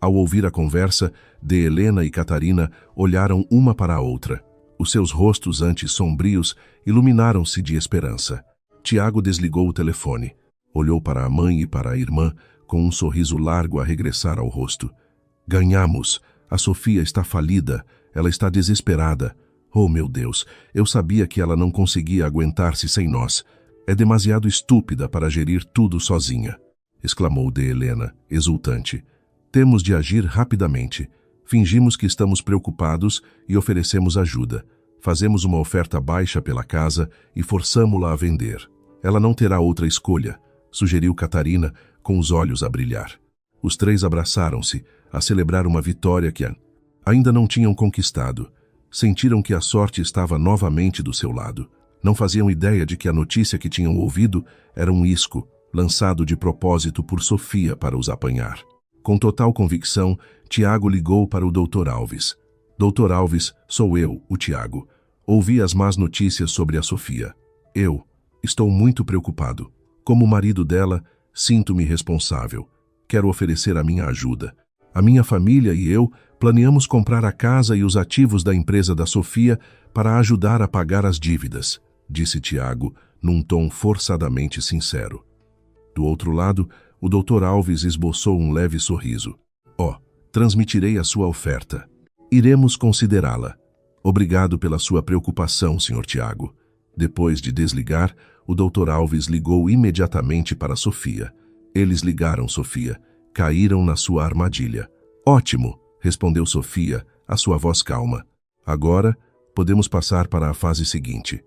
Ao ouvir a conversa, de Helena e Catarina olharam uma para a outra. Os seus rostos antes sombrios iluminaram-se de esperança. Tiago desligou o telefone. Olhou para a mãe e para a irmã com um sorriso largo a regressar ao rosto. Ganhamos. A Sofia está falida. Ela está desesperada. Oh, meu Deus, eu sabia que ela não conseguia aguentar-se sem nós. É demasiado estúpida para gerir tudo sozinha, exclamou de Helena, exultante. Temos de agir rapidamente. Fingimos que estamos preocupados e oferecemos ajuda. Fazemos uma oferta baixa pela casa e forçamo-la a vender. Ela não terá outra escolha, sugeriu Catarina, com os olhos a brilhar. Os três abraçaram-se, a celebrar uma vitória que ainda não tinham conquistado. Sentiram que a sorte estava novamente do seu lado. Não faziam ideia de que a notícia que tinham ouvido era um isco, lançado de propósito por Sofia para os apanhar. Com total convicção, Tiago ligou para o Dr. Alves. Dr. Alves, sou eu, o Tiago. Ouvi as más notícias sobre a Sofia. Eu estou muito preocupado. Como marido dela, sinto-me responsável. Quero oferecer a minha ajuda. A minha família e eu planeamos comprar a casa e os ativos da empresa da Sofia para ajudar a pagar as dívidas, disse Tiago, num tom forçadamente sincero. Do outro lado, o Dr. Alves esboçou um leve sorriso. Transmitirei a sua oferta. Iremos considerá-la. Obrigado pela sua preocupação, Sr. Tiago. Depois de desligar, o Dr. Alves ligou imediatamente para Sofia. Eles ligaram Sofia. Caíram na sua armadilha. Ótimo, respondeu Sofia, a sua voz calma. Agora, podemos passar para a fase seguinte.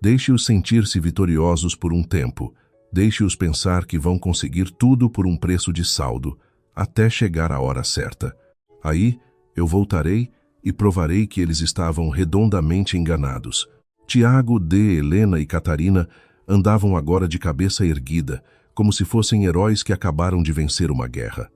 Deixe-os sentir-se vitoriosos por um tempo. Deixe-os pensar que vão conseguir tudo por um preço de saldo, até chegar a hora certa. Aí, eu voltarei e provarei que eles estavam redondamente enganados. Tiago, de Helena e Catarina andavam agora de cabeça erguida, como se fossem heróis que acabaram de vencer uma guerra.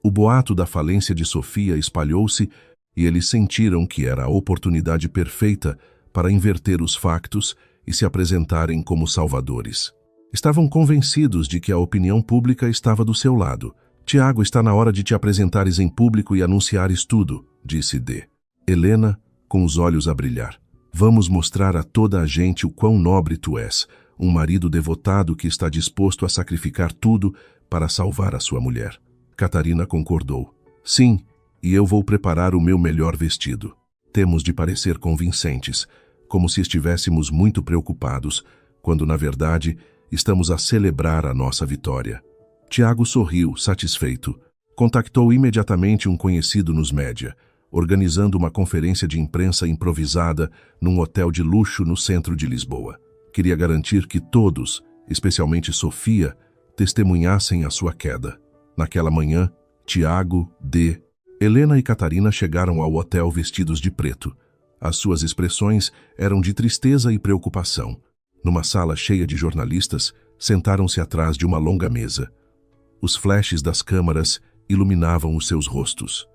O boato da falência de Sofia espalhou-se e eles sentiram que era a oportunidade perfeita para inverter os factos e se apresentarem como salvadores. Estavam convencidos de que a opinião pública estava do seu lado. Tiago, está na hora de te apresentares em público e anunciares tudo, disse de Helena, com os olhos a brilhar. Vamos mostrar a toda a gente o quão nobre tu és, um marido devotado que está disposto a sacrificar tudo para salvar a sua mulher. Catarina concordou. Sim, e eu vou preparar o meu melhor vestido. Temos de parecer convincentes, como se estivéssemos muito preocupados, quando, na verdade, estamos a celebrar a nossa vitória. Tiago sorriu, satisfeito. Contactou imediatamente um conhecido nos média, organizando uma conferência de imprensa improvisada num hotel de luxo no centro de Lisboa. Queria garantir que todos, especialmente Sofia, testemunhassem a sua queda. Naquela manhã, Tiago, de Helena e Catarina chegaram ao hotel vestidos de preto. As suas expressões eram de tristeza e preocupação. Numa sala cheia de jornalistas, sentaram-se atrás de uma longa mesa. Os flashes das câmaras iluminavam os seus rostos.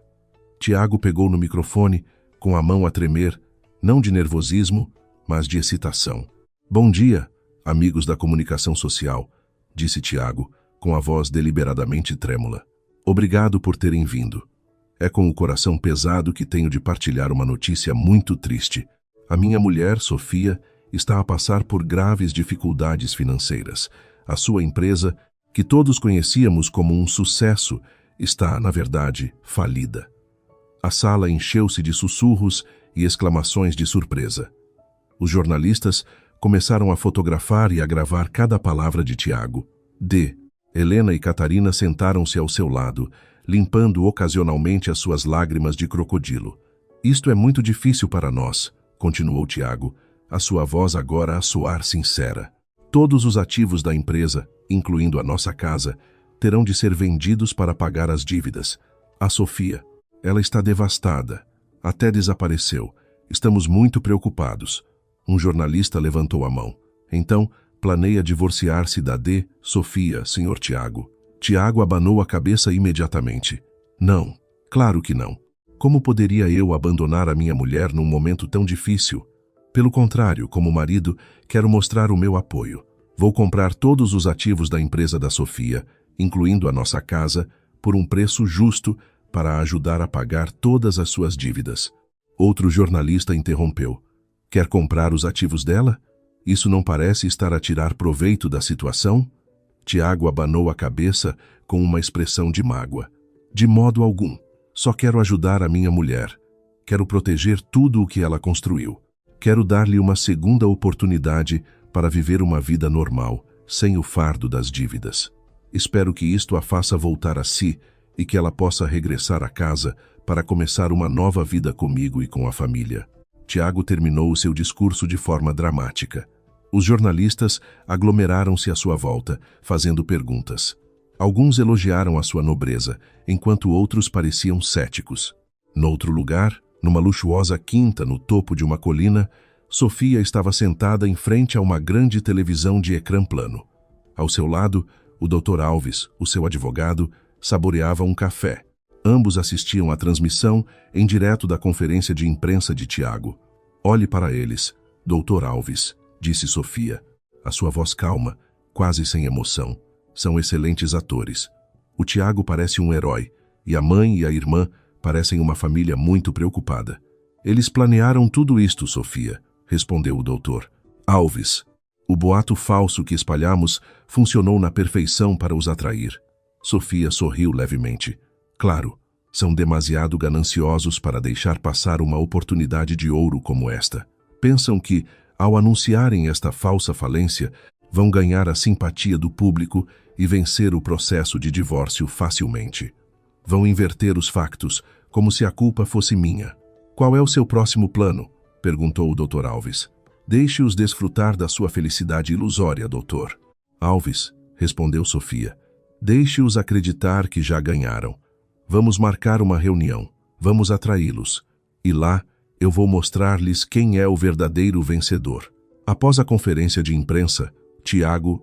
Tiago pegou no microfone, com a mão a tremer, não de nervosismo, mas de excitação. Bom dia, amigos da comunicação social, disse Tiago, com a voz deliberadamente trêmula. Obrigado por terem vindo. É com o coração pesado que tenho de partilhar uma notícia muito triste. A minha mulher, Sofia, está a passar por graves dificuldades financeiras. A sua empresa, que todos conhecíamos como um sucesso, está, na verdade, falida. A sala encheu-se de sussurros e exclamações de surpresa. Os jornalistas começaram a fotografar e a gravar cada palavra de Tiago. De Helena e Catarina sentaram-se ao seu lado, limpando ocasionalmente as suas lágrimas de crocodilo. Isto é muito difícil para nós, continuou Tiago, a sua voz agora a soar sincera. Todos os ativos da empresa, incluindo a nossa casa, terão de ser vendidos para pagar as dívidas. A Sofia, ela está devastada, até desapareceu. Estamos muito preocupados. Um jornalista levantou a mão. Então, planeia divorciar-se da de Sofia, Sr. Tiago. Tiago abanou a cabeça imediatamente. Não, claro que não. Como poderia eu abandonar a minha mulher num momento tão difícil? Pelo contrário, como marido, quero mostrar o meu apoio. Vou comprar todos os ativos da empresa da Sofia, incluindo a nossa casa, por um preço justo para ajudar a pagar todas as suas dívidas. Outro jornalista interrompeu. Quer comprar os ativos dela? Isso não parece estar a tirar proveito da situação? Tiago abanou a cabeça com uma expressão de mágoa. De modo algum. Só quero ajudar a minha mulher. Quero proteger tudo o que ela construiu. Quero dar-lhe uma segunda oportunidade para viver uma vida normal, sem o fardo das dívidas. Espero que isto a faça voltar a si e que ela possa regressar a casa para começar uma nova vida comigo e com a família. Tiago terminou o seu discurso de forma dramática. Os jornalistas aglomeraram-se à sua volta, fazendo perguntas. Alguns elogiaram a sua nobreza, enquanto outros pareciam céticos. Noutro lugar, numa luxuosa quinta no topo de uma colina, Sofia estava sentada em frente a uma grande televisão de ecrã plano. Ao seu lado, o Dr. Alves, o seu advogado, saboreava um café. Ambos assistiam à transmissão em direto da conferência de imprensa de Tiago. Olhe para eles, Dr. Alves, disse Sofia. A sua voz calma, quase sem emoção. São excelentes atores. O Tiago parece um herói, e a mãe e a irmã parecem uma família muito preocupada. Eles planearam tudo isto, Sofia, respondeu o doutor. Alves, o boato falso que espalhamos funcionou na perfeição para os atrair. Sofia sorriu levemente. Claro, são demasiado gananciosos para deixar passar uma oportunidade de ouro como esta. Pensam que, ao anunciarem esta falsa falência, vão ganhar a simpatia do público e vencer o processo de divórcio facilmente. Vão inverter os factos, como se a culpa fosse minha. Qual é o seu próximo plano? Perguntou o Dr. Alves. Deixe-os desfrutar da sua felicidade ilusória, doutor. Alves, respondeu Sofia. Deixe-os acreditar que já ganharam. Vamos marcar uma reunião. Vamos atraí-los. E lá, eu vou mostrar-lhes quem é o verdadeiro vencedor. Após a conferência de imprensa, Tiago,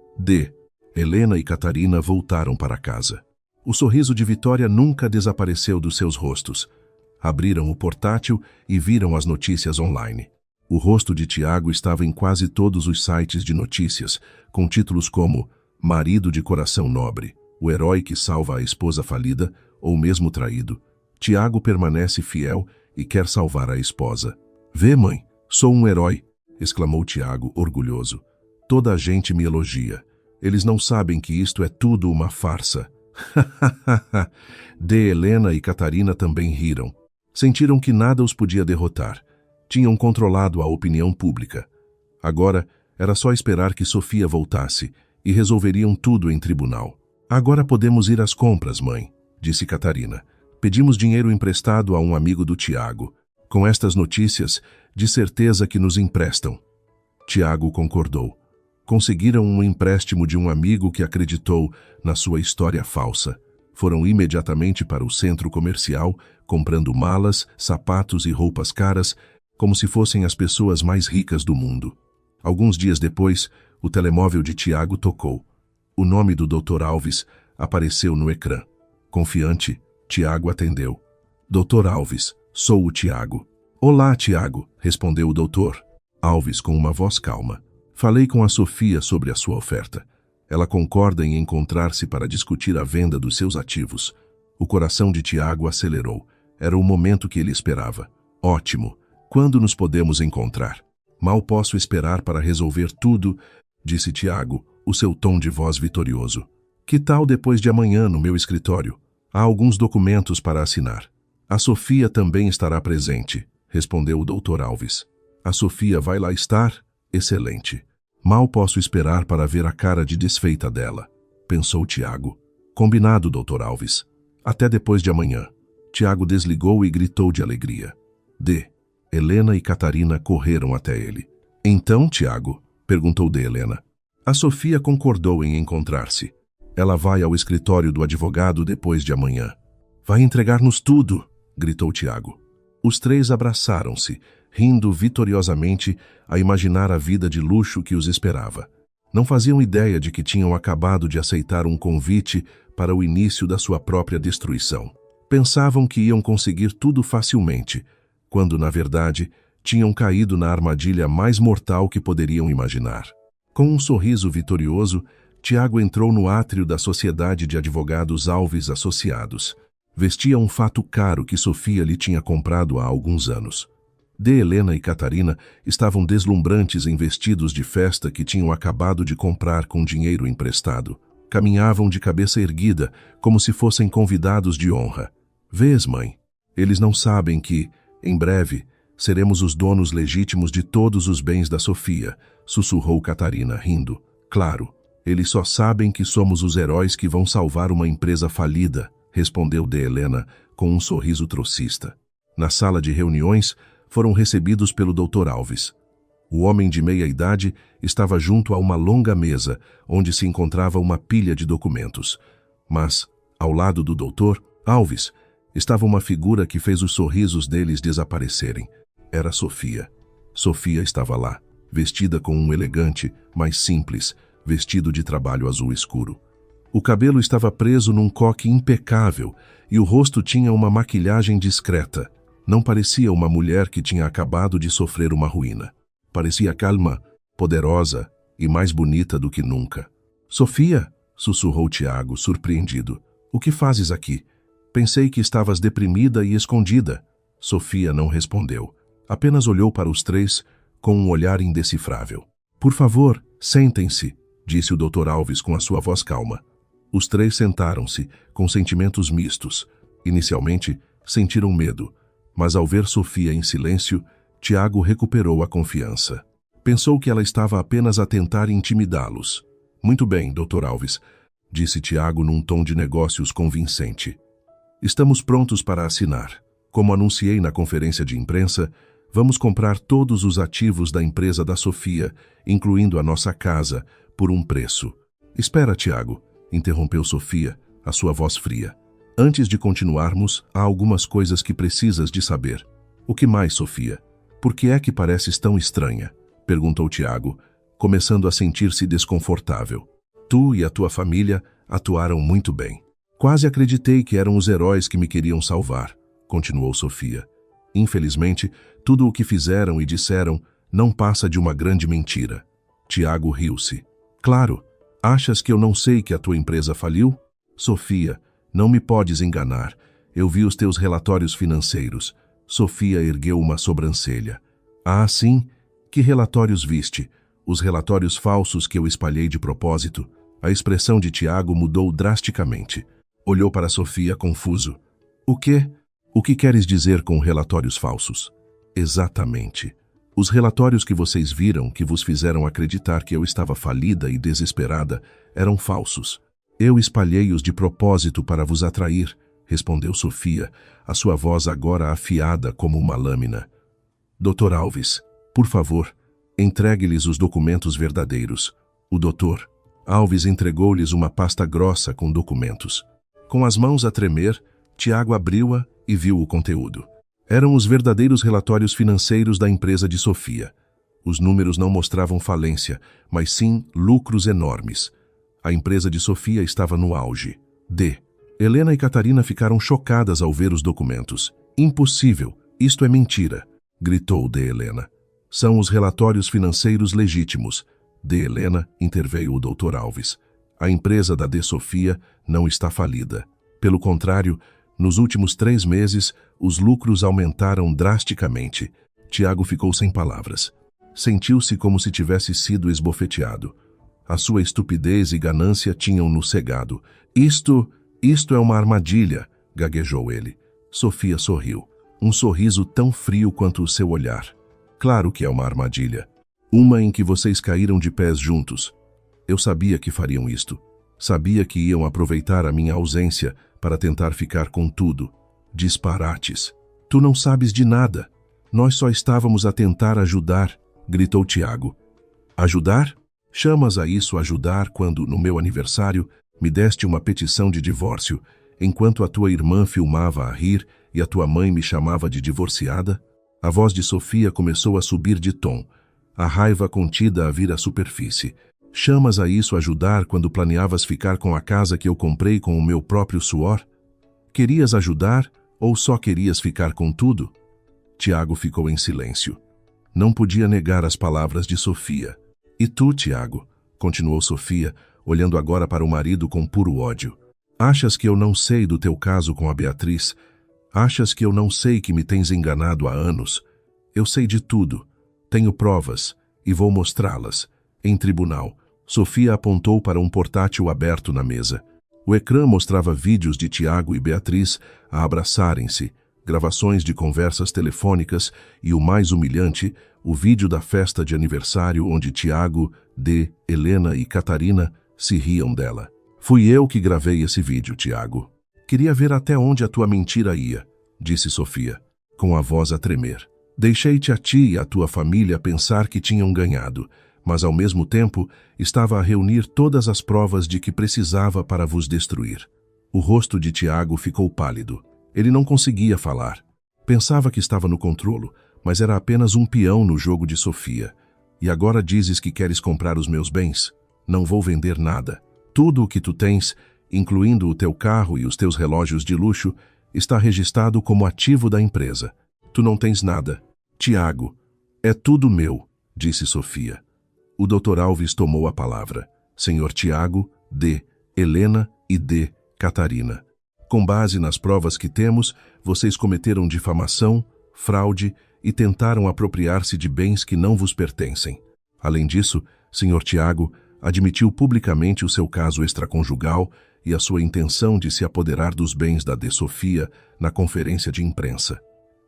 Helena e Catarina voltaram para casa. O sorriso de vitória nunca desapareceu dos seus rostos. Abriram o portátil e viram as notícias online. O rosto de Tiago estava em quase todos os sites de notícias, com títulos como Marido de coração nobre, o herói que salva a esposa falida ou mesmo traído. Tiago permanece fiel e quer salvar a esposa. Vê, mãe, sou um herói, exclamou Tiago, orgulhoso. Toda a gente me elogia. Eles não sabem que isto é tudo uma farsa. Helena e Catarina também riram. Sentiram que nada os podia derrotar. Tinham controlado a opinião pública. Agora, era só esperar que Sofia voltasse e resolveriam tudo em tribunal. Agora podemos ir às compras, mãe, disse Catarina. Pedimos dinheiro emprestado a um amigo do Tiago. Com estas notícias, de certeza que nos emprestam. Tiago concordou. Conseguiram um empréstimo de um amigo que acreditou na sua história falsa. Foram imediatamente para o centro comercial, comprando malas, sapatos e roupas caras, como se fossem as pessoas mais ricas do mundo. Alguns dias depois, o telemóvel de Tiago tocou. O nome do Dr. Alves apareceu no ecrã. Confiante, Tiago atendeu. Dr. Alves, sou o Tiago. Olá, Tiago, respondeu o doutor. Alves com uma voz calma. Falei com a Sofia sobre a sua oferta. Ela concorda em encontrar-se para discutir a venda dos seus ativos. O coração de Tiago acelerou. Era o momento que ele esperava. Ótimo. Quando nos podemos encontrar? Mal posso esperar para resolver tudo, disse Tiago, o seu tom de voz vitorioso. Que tal depois de amanhã no meu escritório? Há alguns documentos para assinar. A Sofia também estará presente, respondeu o Dr. Alves. A Sofia vai lá estar? Excelente. Mal posso esperar para ver a cara de desfeita dela, pensou Tiago. Combinado, Dr. Alves. Até depois de amanhã. Tiago desligou e gritou de alegria. Helena e Catarina correram até ele. Então, Tiago? Perguntou Helena. A Sofia concordou em encontrar-se. Ela vai ao escritório do advogado depois de amanhã. Vai entregar-nos tudo, gritou Tiago. Os três abraçaram-se, rindo vitoriosamente a imaginar a vida de luxo que os esperava. Não faziam ideia de que tinham acabado de aceitar um convite para o início da sua própria destruição. Pensavam que iam conseguir tudo facilmente, quando, na verdade, tinham caído na armadilha mais mortal que poderiam imaginar. Com um sorriso vitorioso, Tiago entrou no átrio da Sociedade de Advogados Alves Associados. Vestia um fato caro que Sofia lhe tinha comprado há alguns anos. De Helena e Catarina estavam deslumbrantes em vestidos de festa que tinham acabado de comprar com dinheiro emprestado. Caminhavam de cabeça erguida, como se fossem convidados de honra. Vês, mãe? Eles não sabem que, em breve, seremos os donos legítimos de todos os bens da Sofia, sussurrou Catarina, rindo. Claro, eles só sabem que somos os heróis que vão salvar uma empresa falida, respondeu De Helena com um sorriso trocista. Na sala de reuniões, foram recebidos pelo Dr. Alves. O homem de meia-idade estava junto a uma longa mesa, onde se encontrava uma pilha de documentos. Mas, ao lado do Dr. Alves, estava uma figura que fez os sorrisos deles desaparecerem. Era Sofia. Sofia estava lá, vestida com um elegante, mas simples, vestido de trabalho azul escuro. O cabelo estava preso num coque impecável e o rosto tinha uma maquilhagem discreta. Não parecia uma mulher que tinha acabado de sofrer uma ruína. Parecia calma, poderosa e mais bonita do que nunca. Sofia, sussurrou Tiago, surpreendido. O que fazes aqui? Pensei que estavas deprimida e escondida. Sofia não respondeu. Apenas olhou para os três com um olhar indecifrável. Por favor, sentem-se, disse o Dr. Alves com a sua voz calma. Os três sentaram-se, com sentimentos mistos. Inicialmente, sentiram medo, mas ao ver Sofia em silêncio, Tiago recuperou a confiança. Pensou que ela estava apenas a tentar intimidá-los. Muito bem, Dr. Alves, disse Tiago num tom de negócios convincente. Estamos prontos para assinar. Como anunciei na conferência de imprensa, vamos comprar todos os ativos da empresa da Sofia, incluindo a nossa casa, por um preço. Espera, Tiago, interrompeu Sofia, a sua voz fria. Antes de continuarmos, há algumas coisas que precisas de saber. O que mais, Sofia? Por que é que pareces tão estranha? Perguntou Tiago, começando a sentir-se desconfortável. Tu e a tua família atuaram muito bem. Quase acreditei que eram os heróis que me queriam salvar, continuou Sofia. Infelizmente, tudo o que fizeram e disseram não passa de uma grande mentira. Tiago riu-se. Claro, achas que eu não sei que a tua empresa faliu? Sofia, não me podes enganar. Eu vi os teus relatórios financeiros. Sofia ergueu uma sobrancelha. Ah, sim? Que relatórios viste? Os relatórios falsos que eu espalhei de propósito? A expressão de Tiago mudou drasticamente. Olhou para Sofia confuso. O quê? O que queres dizer com relatórios falsos? Exatamente. Os relatórios que vocês viram que vos fizeram acreditar que eu estava falida e desesperada eram falsos. Eu espalhei-os de propósito para vos atrair, respondeu Sofia, a sua voz agora afiada como uma lâmina. Dr. Alves, por favor, entregue-lhes os documentos verdadeiros. O Dr. Alves entregou-lhes uma pasta grossa com documentos. Com as mãos a tremer, Tiago abriu-a e viu o conteúdo. Eram os verdadeiros relatórios financeiros da empresa de Sofia. Os números não mostravam falência, mas sim lucros enormes. A empresa de Sofia estava no auge. Helena e Catarina ficaram chocadas ao ver os documentos. Impossível, isto é mentira, gritou De Helena. São os relatórios financeiros legítimos. De Helena, interveio o Dr. Alves. A empresa da De Sofia não está falida. Pelo contrário, nos últimos 3 meses, os lucros aumentaram drasticamente. Tiago ficou sem palavras. Sentiu-se como se tivesse sido esbofeteado. A sua estupidez e ganância tinham-no cegado. Isto é uma armadilha, gaguejou ele. Sofia sorriu. Um sorriso tão frio quanto o seu olhar. Claro que é uma armadilha. Uma em que vocês caíram de pés juntos. Eu sabia que fariam isto. Sabia que iam aproveitar a minha ausência para tentar ficar com tudo. Disparates. Tu não sabes de nada. Nós só estávamos a tentar ajudar, gritou Tiago. Ajudar? Chamas a isso ajudar quando, no meu aniversário, me deste uma petição de divórcio, enquanto a tua irmã filmava a rir e a tua mãe me chamava de divorciada? A voz de Sofia começou a subir de tom, a raiva contida a vir à superfície. Chamas a isso ajudar quando planeavas ficar com a casa que eu comprei com o meu próprio suor? Querias ajudar ou só querias ficar com tudo? Tiago ficou em silêncio. Não podia negar as palavras de Sofia. E tu, Tiago? Continuou Sofia, olhando agora para o marido com puro ódio. Achas que eu não sei do teu caso com a Beatriz? Achas que eu não sei que me tens enganado há anos? Eu sei de tudo. Tenho provas e vou mostrá-las. Em tribunal, Sofia apontou para um portátil aberto na mesa. O ecrã mostrava vídeos de Tiago e Beatriz a abraçarem-se, gravações de conversas telefônicas e, o mais humilhante, o vídeo da festa de aniversário onde Tiago, D, Helena e Catarina se riam dela. Fui eu que gravei esse vídeo, Tiago. Queria ver até onde a tua mentira ia, disse Sofia, com a voz a tremer. Deixei-te a ti e a tua família pensar que tinham ganhado, mas ao mesmo tempo estava a reunir todas as provas de que precisava para vos destruir. O rosto de Tiago ficou pálido. Ele não conseguia falar. Pensava que estava no controle, mas era apenas um peão no jogo de Sofia. E agora dizes que queres comprar os meus bens? Não vou vender nada. Tudo o que tu tens, incluindo o teu carro e os teus relógios de luxo, está registrado como ativo da empresa. Tu não tens nada. Tiago, é tudo meu, disse Sofia. O Dr. Alves tomou a palavra. Senhor Tiago, D, Helena e D, Catarina. Com base nas provas que temos, vocês cometeram difamação, fraude e tentaram apropriar-se de bens que não vos pertencem. Além disso, Senhor Tiago admitiu publicamente o seu caso extraconjugal e a sua intenção de se apoderar dos bens da D. Sofia na conferência de imprensa.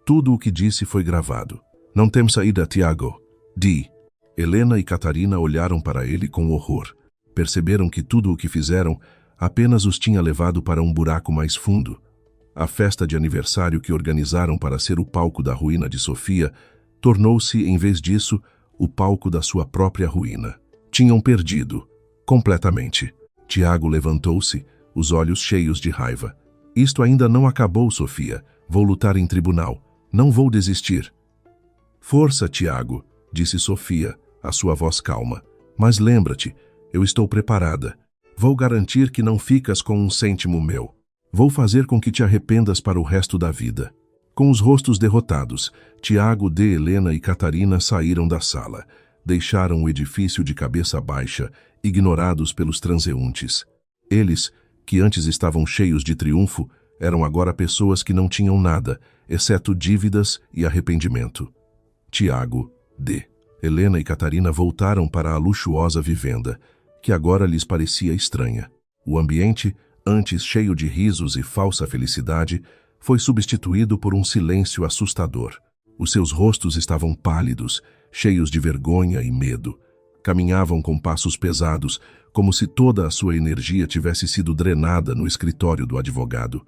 Tudo o que disse foi gravado. Não temos saída, Tiago. D. Helena e Catarina olharam para ele com horror. Perceberam que tudo o que fizeram apenas os tinha levado para um buraco mais fundo. A festa de aniversário que organizaram para ser o palco da ruína de Sofia tornou-se, em vez disso, o palco da sua própria ruína. Tinham perdido, completamente. Tiago levantou-se, os olhos cheios de raiva. Isto ainda não acabou, Sofia. Vou lutar em tribunal. Não vou desistir. Força, Tiago, disse Sofia, a sua voz calma. Mas lembra-te, eu estou preparada. Vou garantir que não ficas com um cêntimo meu. Vou fazer com que te arrependas para o resto da vida. Com os rostos derrotados, Tiago, D, Helena e Catarina saíram da sala. Deixaram o edifício de cabeça baixa, ignorados pelos transeuntes. Eles, que antes estavam cheios de triunfo, eram agora pessoas que não tinham nada, exceto dívidas e arrependimento. Tiago, D, Helena e Catarina voltaram para a luxuosa vivenda, que agora lhes parecia estranha. O ambiente, antes cheio de risos e falsa felicidade, foi substituído por um silêncio assustador. Os seus rostos estavam pálidos, cheios de vergonha e medo. Caminhavam com passos pesados, como se toda a sua energia tivesse sido drenada no escritório do advogado.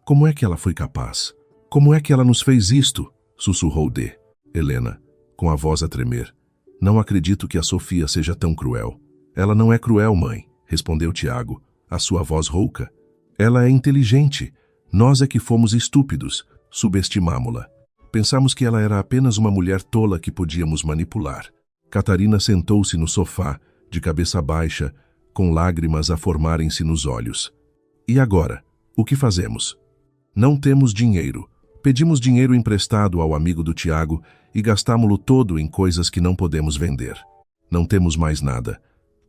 Como é que ela foi capaz? Como é que ela nos fez isto? Sussurrou D. Helena, com a voz a tremer. Não acredito que a Sofia seja tão cruel. Ela não é cruel, mãe, respondeu Tiago, a sua voz rouca. Ela é inteligente. Nós é que fomos estúpidos, subestimamo-la. Pensamos que ela era apenas uma mulher tola que podíamos manipular. Catarina sentou-se no sofá, de cabeça baixa, com lágrimas a formarem-se nos olhos. E agora? O que fazemos? Não temos dinheiro. Pedimos dinheiro emprestado ao amigo do Tiago e gastámo-lo todo em coisas que não podemos vender. Não temos mais nada.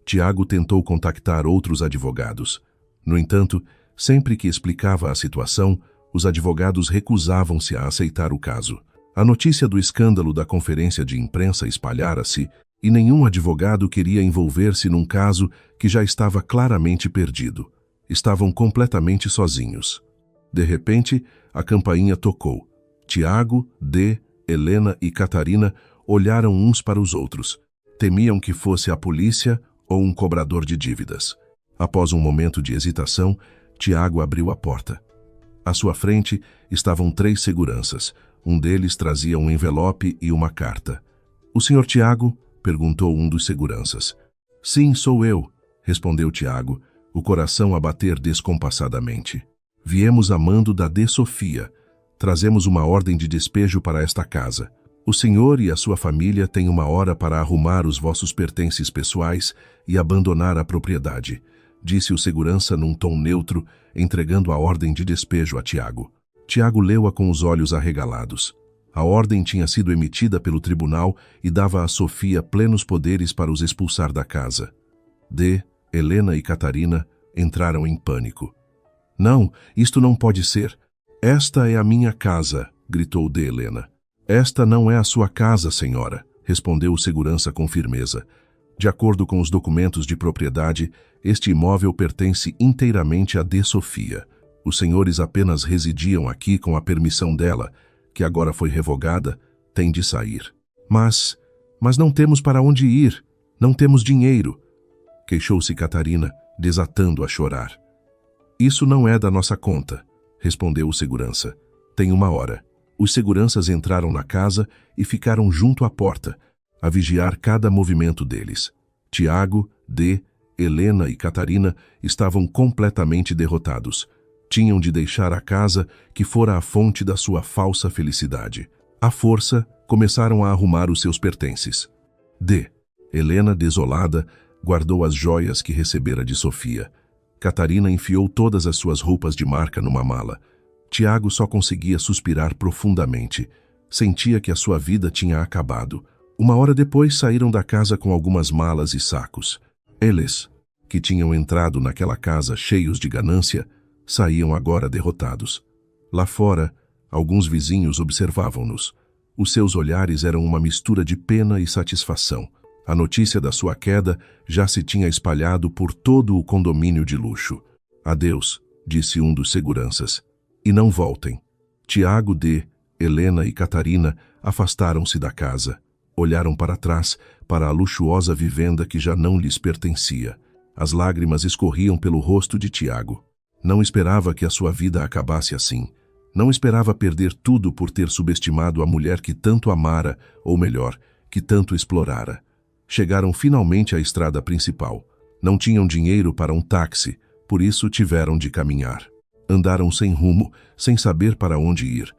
Tiago tentou contactar outros advogados. No entanto, sempre que explicava a situação, os advogados recusavam-se a aceitar o caso. A notícia do escândalo da conferência de imprensa espalhara-se e nenhum advogado queria envolver-se num caso que já estava claramente perdido. Estavam completamente sozinhos. De repente, a campainha tocou. Tiago, D, Helena e Catarina olharam uns para os outros. Temiam que fosse a polícia ou um cobrador de dívidas. Após um momento de hesitação, Tiago abriu a porta. À sua frente estavam 3 seguranças. Um deles trazia um envelope e uma carta. O senhor Tiago? Perguntou um dos seguranças. Sim, sou eu, respondeu Tiago, o coração a bater descompassadamente. Viemos a mando da D. Sofia. Trazemos uma ordem de despejo para esta casa. O senhor e a sua família têm 1 hora para arrumar os vossos pertences pessoais e abandonar a propriedade, disse o segurança num tom neutro, entregando a ordem de despejo a Tiago. Tiago leu-a com os olhos arregalados. A ordem tinha sido emitida pelo tribunal e dava a Sofia plenos poderes para os expulsar da casa. D, Helena e Catarina entraram em pânico. Não, isto não pode ser. Esta é a minha casa, gritou D. Helena. Esta não é a sua casa, senhora, respondeu o segurança com firmeza. De acordo com os documentos de propriedade, este imóvel pertence inteiramente a D. Sofia. Os senhores apenas residiam aqui com a permissão dela, que agora foi revogada, tem de sair. Mas não temos para onde ir, não temos dinheiro, queixou-se Catarina, desatando a chorar. Isso não é da nossa conta, respondeu o segurança. Tem 1 hora. Os seguranças entraram na casa e ficaram junto à porta, a vigiar cada movimento deles. Tiago, D., Helena e Catarina estavam completamente derrotados. Tinham de deixar a casa que fora a fonte da sua falsa felicidade. À força, começaram a arrumar os seus pertences. D. Helena, desolada, guardou as joias que recebera de Sofia. Catarina enfiou todas as suas roupas de marca numa mala. Tiago só conseguia suspirar profundamente. Sentia que a sua vida tinha acabado. 1 hora depois saíram da casa com algumas malas e sacos. Eles, que tinham entrado naquela casa cheios de ganância, saíam agora derrotados. Lá fora, alguns vizinhos observavam-nos. Os seus olhares eram uma mistura de pena e satisfação. A notícia da sua queda já se tinha espalhado por todo o condomínio de luxo. Adeus, disse um dos seguranças. E não voltem. Tiago, D., Helena e Catarina afastaram-se da casa. Olharam para trás, para a luxuosa vivenda que já não lhes pertencia. As lágrimas escorriam pelo rosto de Tiago. Não esperava que a sua vida acabasse assim. Não esperava perder tudo por ter subestimado a mulher que tanto amara, ou melhor, que tanto explorara. Chegaram finalmente à estrada principal. Não tinham dinheiro para um táxi, por isso tiveram de caminhar. Andaram sem rumo, sem saber para onde ir.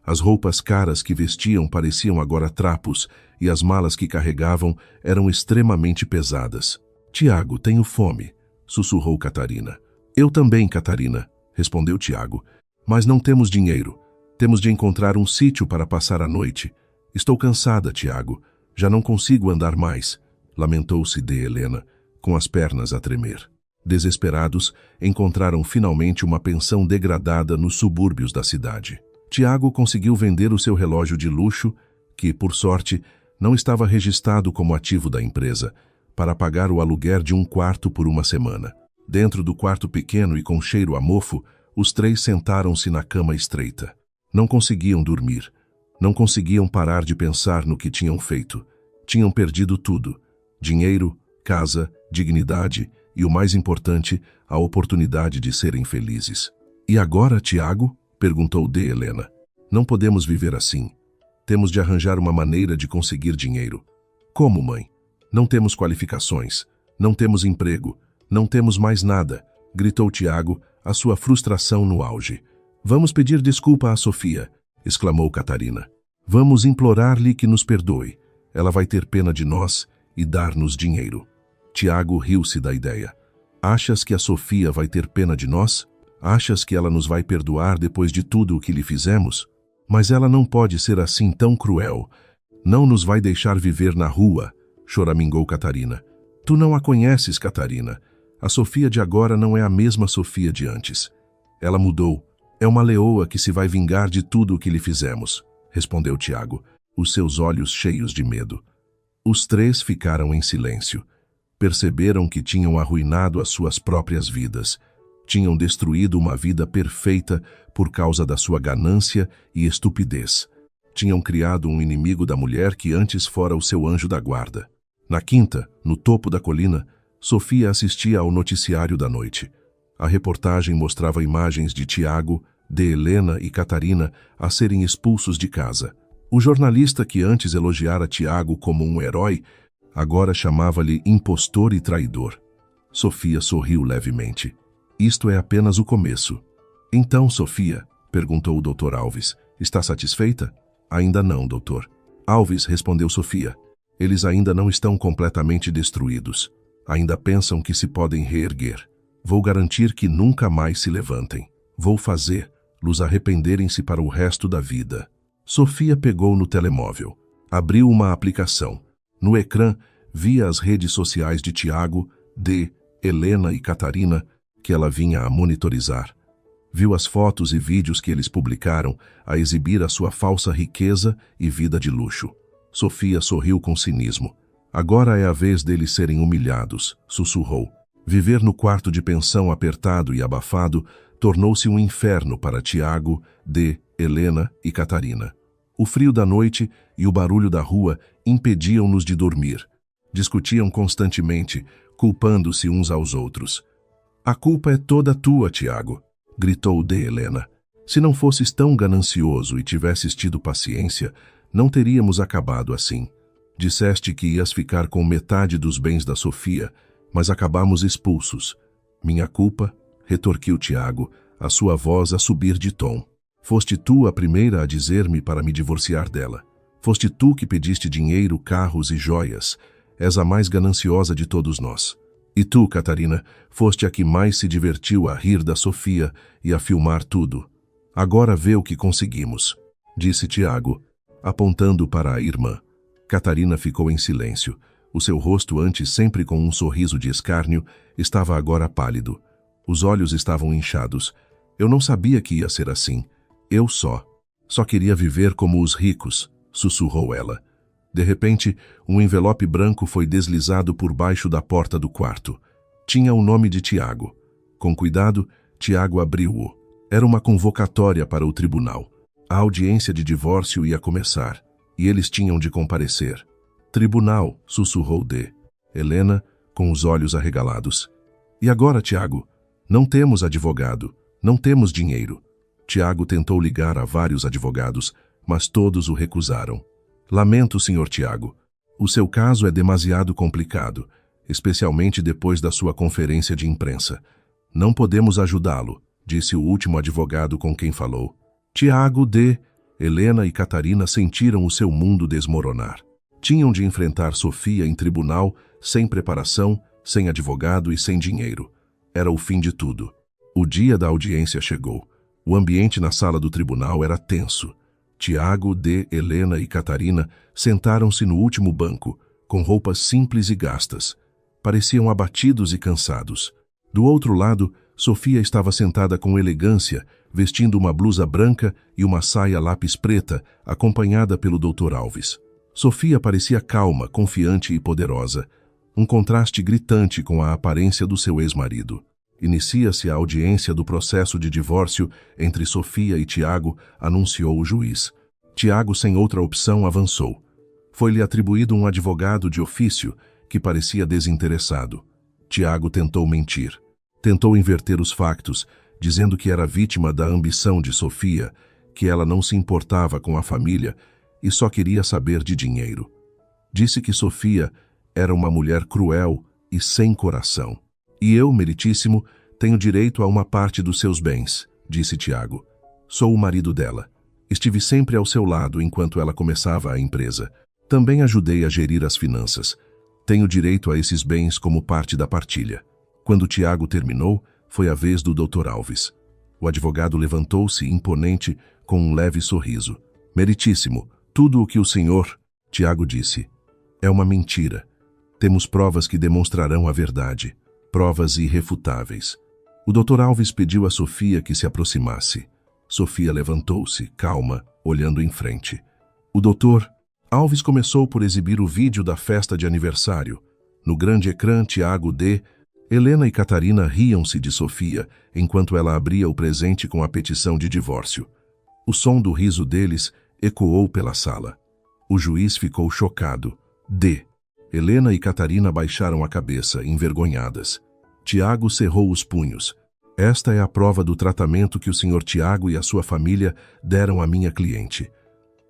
As roupas caras que vestiam pareciam agora trapos, e as malas que carregavam eram extremamente pesadas. Tiago, tenho fome, sussurrou Catarina. Eu também, Catarina, respondeu Tiago. Mas não temos dinheiro. Temos de encontrar um sítio para passar a noite. Estou cansada, Tiago. Já não consigo andar mais, lamentou-se de Helena, com as pernas a tremer. Desesperados, encontraram finalmente uma pensão degradada nos subúrbios da cidade. Tiago conseguiu vender o seu relógio de luxo, que, por sorte, não estava registrado como ativo da empresa, para pagar o aluguer de um quarto por 1 semana. Dentro do quarto pequeno e com cheiro a mofo, os 3 sentaram-se na cama estreita. Não conseguiam dormir. Não conseguiam parar de pensar no que tinham feito. Tinham perdido tudo: dinheiro, casa, dignidade e, o mais importante, a oportunidade de serem felizes. E agora, Tiago? Perguntou de Helena. Não podemos viver assim. Temos de arranjar uma maneira de conseguir dinheiro. Como, mãe? Não temos qualificações. Não temos emprego. Não temos mais nada, gritou Tiago, a sua frustração no auge. Vamos pedir desculpa a Sofia, exclamou Catarina. Vamos implorar-lhe que nos perdoe. Ela vai ter pena de nós e dar-nos dinheiro. Tiago riu-se da ideia. Achas que a Sofia vai ter pena de nós? Achas que ela nos vai perdoar depois de tudo o que lhe fizemos? Mas ela não pode ser assim tão cruel. Não nos vai deixar viver na rua, choramingou Catarina. Tu não a conheces, Catarina. A Sofia de agora não é a mesma Sofia de antes. Ela mudou. É uma leoa que se vai vingar de tudo o que lhe fizemos, respondeu Tiago, os seus olhos cheios de medo. Os 3 ficaram em silêncio. Perceberam que tinham arruinado as suas próprias vidas. Tinham destruído uma vida perfeita por causa da sua ganância e estupidez. Tinham criado um inimigo da mulher que antes fora o seu anjo da guarda. Na quinta, no topo da colina, Sofia assistia ao noticiário da noite. A reportagem mostrava imagens de Tiago, de Helena e Catarina a serem expulsos de casa. O jornalista que antes elogiara Tiago como um herói, agora chamava-lhe impostor e traidor. Sofia sorriu levemente. Isto é apenas o começo. Então, Sofia, perguntou o Dr. Alves, está satisfeita? Ainda não, doutor. Alves, respondeu Sofia. Eles ainda não estão completamente destruídos. Ainda pensam que se podem reerguer. Vou garantir que nunca mais se levantem. Vou fazer-los arrependerem-se para o resto da vida. Sofia pegou no telemóvel. Abriu uma aplicação. No ecrã, via as redes sociais de Tiago, de Helena e Catarina, que ela vinha a monitorizar. Viu as fotos e vídeos que eles publicaram a exibir a sua falsa riqueza e vida de luxo. Sofia sorriu com cinismo. Agora é a vez deles serem humilhados, sussurrou. Viver no quarto de pensão apertado e abafado tornou-se um inferno para Tiago, D, Helena e Catarina. O frio da noite e o barulho da rua impediam-nos de dormir. Discutiam constantemente, culpando-se uns aos outros. A culpa é toda tua, Tiago, gritou D. Helena. Se não fosses tão ganancioso e tivesses tido paciência, não teríamos acabado assim. Disseste que ias ficar com metade dos bens da Sofia, mas acabamos expulsos. Minha culpa, retorquiu Tiago, a sua voz a subir de tom. Foste tu a primeira a dizer-me para me divorciar dela. Foste tu que pediste dinheiro, carros e joias. És a mais gananciosa de todos nós. E tu, Catarina, foste a que mais se divertiu a rir da Sofia e a filmar tudo. Agora vê o que conseguimos, disse Tiago, apontando para a irmã. Catarina ficou em silêncio. O seu rosto, antes sempre com um sorriso de escárnio, estava agora pálido. Os olhos estavam inchados. Eu não sabia que ia ser assim. Eu só queria viver como os ricos, sussurrou ela. De repente, um envelope branco foi deslizado por baixo da porta do quarto. Tinha o nome de Tiago. Com cuidado, Tiago abriu-o. Era uma convocatória para o tribunal. A audiência de divórcio ia começar, e eles tinham de comparecer. Tribunal, sussurrou D. Helena, com os olhos arregalados. E agora, Tiago? Não temos advogado, não temos dinheiro. Tiago tentou ligar a vários advogados, mas todos o recusaram. Lamento, Sr. Tiago. O seu caso é demasiado complicado, especialmente depois da sua conferência de imprensa. Não podemos ajudá-lo, disse o último advogado com quem falou. Tiago D. Helena e Catarina sentiram o seu mundo desmoronar. Tinham de enfrentar Sofia em tribunal, sem preparação, sem advogado e sem dinheiro. Era o fim de tudo. O dia da audiência chegou. O ambiente na sala do tribunal era tenso. Tiago, D, Helena e Catarina sentaram-se no último banco, com roupas simples e gastas. Pareciam abatidos e cansados. Do outro lado, Sofia estava sentada com elegância, vestindo uma blusa branca e uma saia lápis preta, acompanhada pelo Dr. Alves. Sofia parecia calma, confiante e poderosa, um contraste gritante com a aparência do seu ex-marido. Inicia-se a audiência do processo de divórcio entre Sofia e Tiago, anunciou o juiz. Tiago, sem outra opção, avançou. Foi-lhe atribuído um advogado de ofício, que parecia desinteressado. Tiago tentou mentir. Tentou inverter os factos, dizendo que era vítima da ambição de Sofia, que ela não se importava com a família e só queria saber de dinheiro. Disse que Sofia era uma mulher cruel e sem coração. E eu, meritíssimo, tenho direito a uma parte dos seus bens, disse Tiago. Sou o marido dela. Estive sempre ao seu lado enquanto ela começava a empresa. Também ajudei a gerir as finanças. Tenho direito a esses bens como parte da partilha. Quando Tiago terminou, foi a vez do Dr. Alves. O advogado levantou-se imponente com um leve sorriso. Meritíssimo, tudo o que o senhor... Tiago disse. É uma mentira. Temos provas que demonstrarão a verdade. Provas irrefutáveis. O Dr. Alves pediu a Sofia que se aproximasse. Sofia levantou-se, calma, olhando em frente. O Dr. Alves começou por exibir o vídeo da festa de aniversário. No grande ecrã, Tiago D., Helena e Catarina riam-se de Sofia, enquanto ela abria o presente com a petição de divórcio. O som do riso deles ecoou pela sala. O juiz ficou chocado. D. Helena e Catarina baixaram a cabeça, envergonhadas. Tiago cerrou os punhos. Esta é a prova do tratamento que o Sr. Tiago e a sua família deram à minha cliente.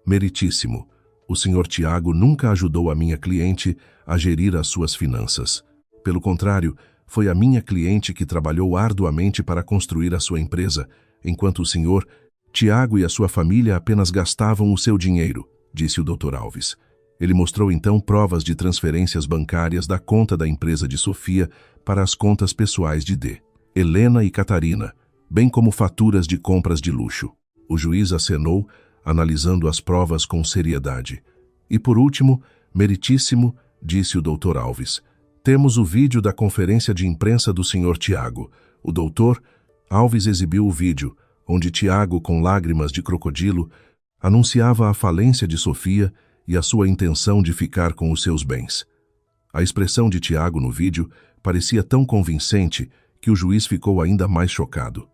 Meritíssimo, o Sr. Tiago nunca ajudou a minha cliente a gerir as suas finanças. Pelo contrário, foi a minha cliente que trabalhou arduamente para construir a sua empresa, enquanto o Sr. Tiago e a sua família apenas gastavam o seu dinheiro, disse o Dr. Alves. Ele mostrou então provas de transferências bancárias da conta da empresa de Sofia para as contas pessoais de D. Helena e Catarina, bem como faturas de compras de luxo. O juiz acenou, analisando as provas com seriedade. E por último, meritíssimo, disse o Dr. Alves, temos o vídeo da conferência de imprensa do Sr. Tiago. O doutor Alves exibiu o vídeo, onde Tiago, com lágrimas de crocodilo, anunciava a falência de Sofia e a sua intenção de ficar com os seus bens. A expressão de Tiago no vídeo parecia tão convincente que o juiz ficou ainda mais chocado.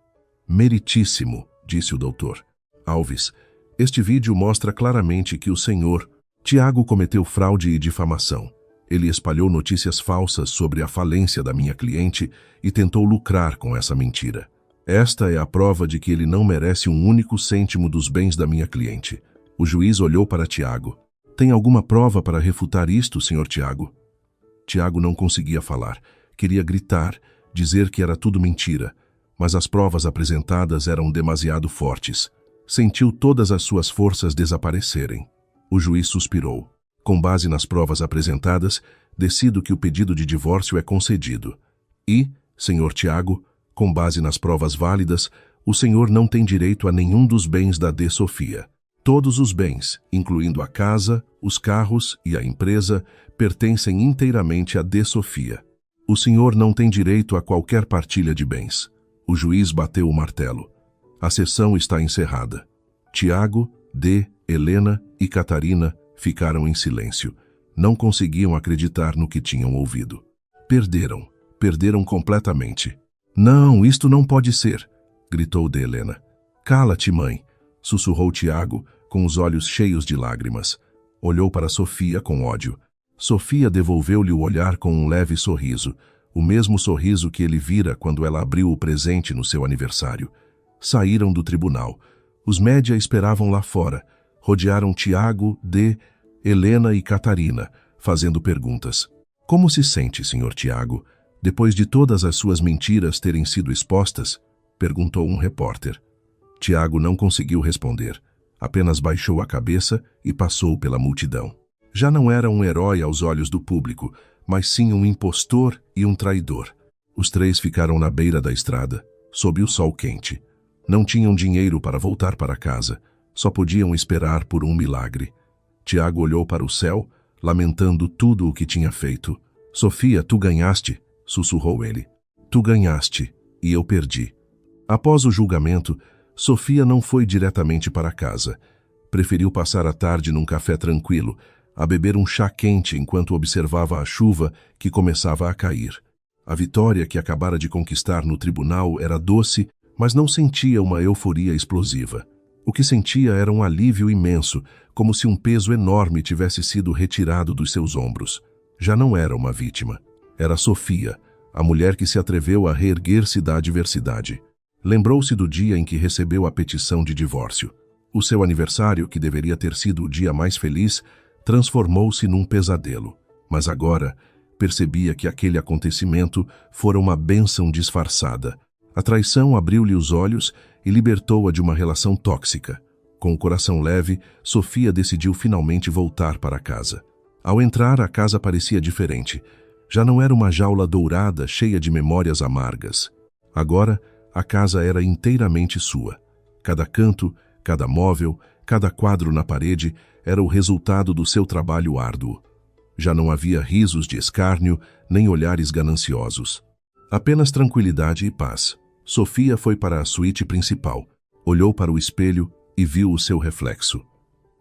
Meritíssimo, disse o doutor. Alves, este vídeo mostra claramente que o senhor Tiago cometeu fraude e difamação. Ele espalhou notícias falsas sobre a falência da minha cliente e tentou lucrar com essa mentira. Esta é a prova de que ele não merece um único cêntimo dos bens da minha cliente. O juiz olhou para Tiago. Tem alguma prova para refutar isto, senhor Tiago? Tiago não conseguia falar. Queria gritar, dizer que era tudo mentira, mas as provas apresentadas eram demasiado fortes. Sentiu todas as suas forças desaparecerem. O juiz suspirou. Com base nas provas apresentadas, decido que o pedido de divórcio é concedido. E, senhor Tiago, com base nas provas válidas, o senhor não tem direito a nenhum dos bens da D. Sofia. Todos os bens, incluindo a casa, os carros e a empresa, pertencem inteiramente a D. Sofia. O senhor não tem direito a qualquer partilha de bens. O juiz bateu o martelo. A sessão está encerrada. Tiago, D., Helena e Catarina ficaram em silêncio. Não conseguiam acreditar no que tinham ouvido. Perderam completamente. Não, isto não pode ser, gritou D. Helena. Cala-te, mãe, sussurrou Tiago, com os olhos cheios de lágrimas. Olhou para Sofia com ódio. Sofia devolveu-lhe o olhar com um leve sorriso, o mesmo sorriso que ele vira quando ela abriu o presente no seu aniversário. Saíram do tribunal. Os média esperavam lá fora. Rodearam Tiago, D., Helena e Catarina, fazendo perguntas. Como se sente, senhor Tiago, depois de todas as suas mentiras terem sido expostas? Perguntou um repórter. Tiago não conseguiu responder. Apenas baixou a cabeça e passou pela multidão. Já não era um herói aos olhos do público, mas sim um impostor e um traidor. Os três ficaram na beira da estrada, sob o sol quente. Não tinham dinheiro para voltar para casa. Só podiam esperar por um milagre. Tiago olhou para o céu, lamentando tudo o que tinha feito. Sofia, tu ganhaste, sussurrou ele. Tu ganhaste, e eu perdi. Após o julgamento, Sofia não foi diretamente para casa. Preferiu passar a tarde num café tranquilo, a beber um chá quente enquanto observava a chuva que começava a cair. A vitória que acabara de conquistar no tribunal era doce, mas não sentia uma euforia explosiva. O que sentia era um alívio imenso, como se um peso enorme tivesse sido retirado dos seus ombros. Já não era uma vítima. Era Sofia, a mulher que se atreveu a reerguer-se da adversidade. Lembrou-se do dia em que recebeu a petição de divórcio. O seu aniversário, que deveria ter sido o dia mais feliz, transformou-se num pesadelo. Mas agora, percebia que aquele acontecimento fora uma bênção disfarçada. A traição abriu-lhe os olhos e libertou-a de uma relação tóxica. Com o coração leve, Sofia decidiu finalmente voltar para casa. Ao entrar, a casa parecia diferente. Já não era uma jaula dourada cheia de memórias amargas. Agora, a casa era inteiramente sua. Cada canto, cada móvel, cada quadro na parede era o resultado do seu trabalho árduo. Já não havia risos de escárnio, nem olhares gananciosos. Apenas tranquilidade e paz. Sofia foi para a suíte principal, olhou para o espelho e viu o seu reflexo.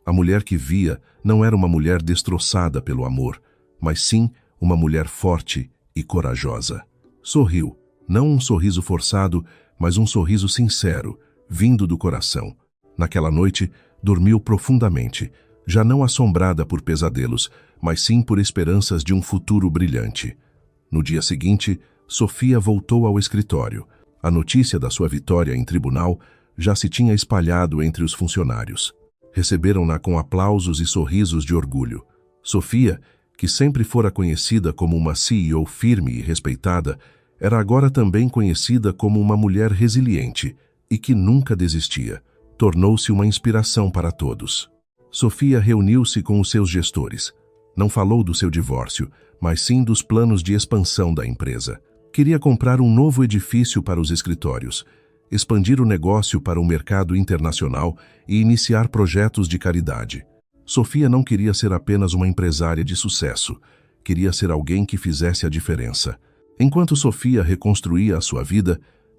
A mulher que via não era uma mulher destroçada pelo amor, mas sim uma mulher forte e corajosa. Sorriu, não um sorriso forçado, mas um sorriso sincero, vindo do coração. Naquela noite, dormiu profundamente, já não assombrada por pesadelos, mas sim por esperanças de um futuro brilhante. No dia seguinte, Sofia voltou ao escritório. A notícia da sua vitória em tribunal já se tinha espalhado entre os funcionários. Receberam-na com aplausos e sorrisos de orgulho. Sofia, que sempre fora conhecida como uma CEO firme e respeitada, era agora também conhecida como uma mulher resiliente e que nunca desistia. Tornou-se uma inspiração para todos. Sofia reuniu-se com os seus gestores. Não falou do seu divórcio, mas sim dos planos de expansão da empresa. Queria comprar um novo edifício para os escritórios, expandir o negócio para o mercado internacional e iniciar projetos de caridade. Sofia não queria ser apenas uma empresária de sucesso, queria ser alguém que fizesse a diferença. Enquanto Sofia reconstruía a sua vida,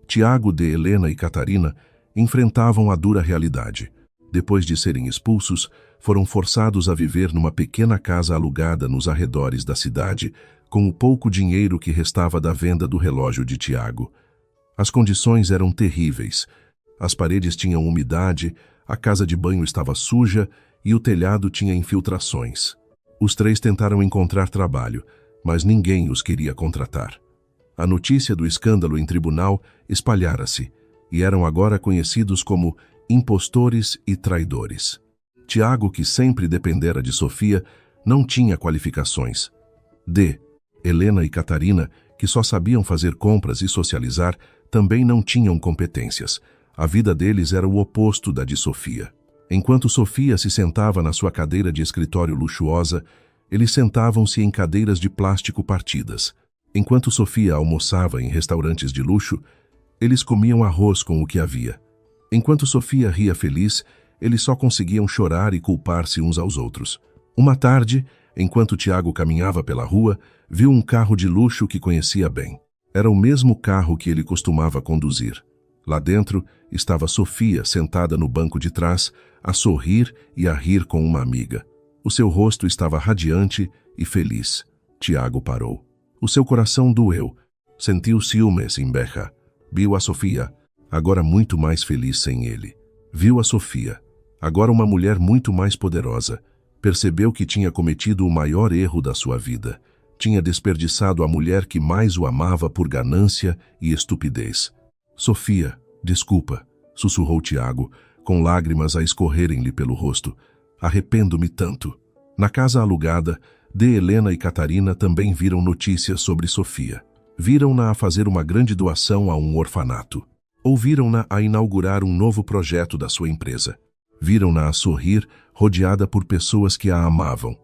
Tiago, de Helena e Catarina enfrentavam a dura realidade. Depois de serem expulsos, foram forçados a viver numa pequena casa alugada nos arredores da cidade, com o pouco dinheiro que restava da venda do relógio de Tiago. As condições eram terríveis. As paredes tinham umidade, a casa de banho estava suja e o telhado tinha infiltrações. Os três tentaram encontrar trabalho, mas ninguém os queria contratar. A notícia do escândalo em tribunal espalhara-se, e eram agora conhecidos como impostores e traidores. Tiago, que sempre dependera de Sofia, não tinha qualificações. Helena e Catarina, que só sabiam fazer compras e socializar, também não tinham competências. A vida deles era o oposto da de Sofia. Enquanto Sofia se sentava na sua cadeira de escritório luxuosa, eles sentavam-se em cadeiras de plástico partidas. Enquanto Sofia almoçava em restaurantes de luxo, eles comiam arroz com o que havia. Enquanto Sofia ria feliz, eles só conseguiam chorar e culpar-se uns aos outros. Uma tarde, enquanto Tiago caminhava pela rua, viu um carro de luxo que conhecia bem. Era o mesmo carro que ele costumava conduzir. Lá dentro estava Sofia, sentada no banco de trás, a sorrir e a rir com uma amiga. O seu rosto estava radiante e feliz. Tiago parou. O seu coração doeu. Sentiu ciúmes em Beja. Viu a Sofia, agora muito mais feliz sem ele. Viu a Sofia, agora uma mulher muito mais poderosa. Percebeu que tinha cometido o maior erro da sua vida. Tinha desperdiçado a mulher que mais o amava por ganância e estupidez. Sofia, desculpa, sussurrou Tiago, com lágrimas a escorrerem-lhe pelo rosto. Arrependo-me tanto. Na casa alugada, Helena e Catarina também viram notícias sobre Sofia. Viram-na a fazer uma grande doação a um orfanato. Ouviram-na a inaugurar um novo projeto da sua empresa. Viram-na a sorrir, rodeada por pessoas que a amavam.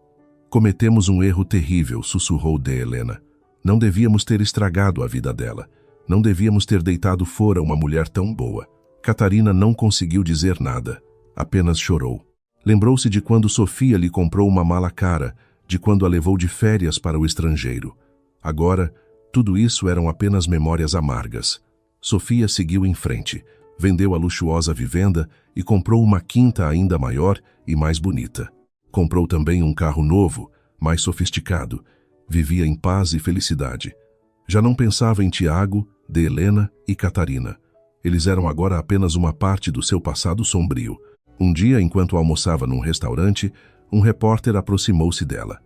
Cometemos um erro terrível, sussurrou Helena. Não devíamos ter estragado a vida dela. Não devíamos ter deitado fora uma mulher tão boa. Catarina não conseguiu dizer nada. Apenas chorou. Lembrou-se de quando Sofia lhe comprou uma mala cara, de quando a levou de férias para o estrangeiro. Agora, tudo isso eram apenas memórias amargas. Sofia seguiu em frente, vendeu a luxuosa vivenda e comprou uma quinta ainda maior e mais bonita. Comprou também um carro novo, mais sofisticado. Vivia em paz e felicidade. Já não pensava em Tiago, Helena e Catarina. Eles eram agora apenas uma parte do seu passado sombrio. Um dia, enquanto almoçava num restaurante, um repórter aproximou-se dela.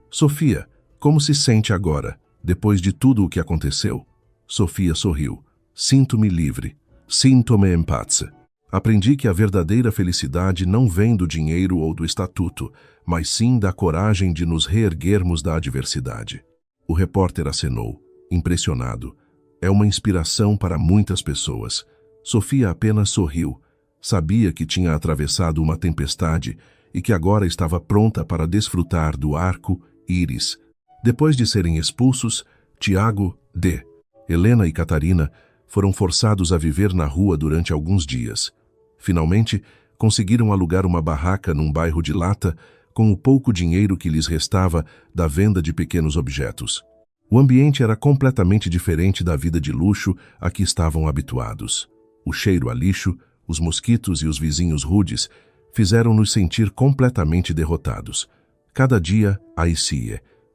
Sofia, como se sente agora, depois de tudo o que aconteceu? Sofia sorriu. Sinto-me livre. Sinto-me em paz. Aprendi que a verdadeira felicidade não vem do dinheiro ou do estatuto, mas sim da coragem de nos reerguermos da adversidade. O repórter acenou, impressionado. É uma inspiração para muitas pessoas. Sofia apenas sorriu. Sabia que tinha atravessado uma tempestade e que agora estava pronta para desfrutar do arco-íris. Depois de serem expulsos, Tiago, Helena e Catarina foram forçados a viver na rua durante alguns dias. Finalmente, conseguiram alugar uma barraca num bairro de Lata com o pouco dinheiro que lhes restava da venda de pequenos objetos. O ambiente era completamente diferente da vida de luxo a que estavam habituados. O cheiro a lixo, os mosquitos e os vizinhos rudes fizeram-nos sentir completamente derrotados. Cada dia,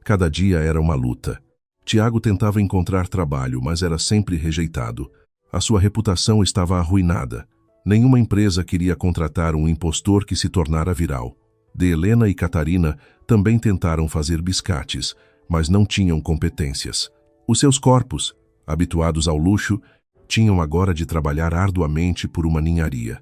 cada dia era uma luta. Tiago tentava encontrar trabalho, mas era sempre rejeitado. A sua reputação estava arruinada. Nenhuma empresa queria contratar um impostor que se tornara viral. Helena e Catarina também tentaram fazer biscates, mas não tinham competências. Os seus corpos, habituados ao luxo, tinham agora de trabalhar arduamente por uma ninharia.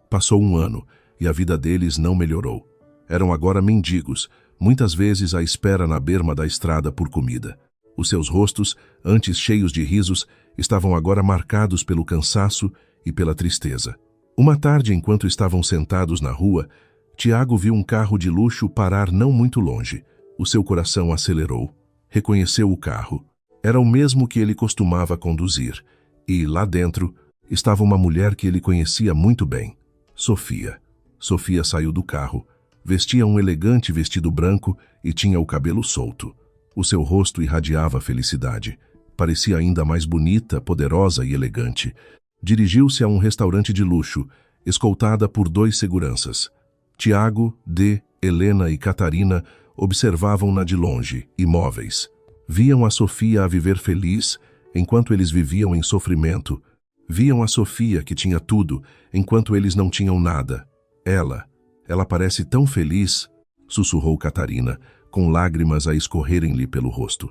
Passou um ano e a vida deles não melhorou. Eram agora mendigos, muitas vezes à espera na berma da estrada por comida. Os seus rostos, antes cheios de risos, estavam agora marcados pelo cansaço e pela tristeza. Uma tarde, enquanto estavam sentados na rua, Tiago viu um carro de luxo parar não muito longe. O seu coração acelerou. Reconheceu o carro. Era o mesmo que ele costumava conduzir. E, lá dentro, estava uma mulher que ele conhecia muito bem. Sofia. Sofia saiu do carro. Vestia um elegante vestido branco e tinha o cabelo solto. O seu rosto irradiava felicidade. parecia ainda mais bonita, poderosa e elegante. Dirigiu-se a um restaurante de luxo, escoltada por 2 seguranças. Tiago, D, Helena e Catarina observavam-na de longe, imóveis. Viam a Sofia a viver feliz, enquanto eles viviam em sofrimento. Viam a Sofia, que tinha tudo, enquanto eles não tinham nada. Ela parece tão feliz, sussurrou Catarina, com lágrimas a escorrerem-lhe pelo rosto.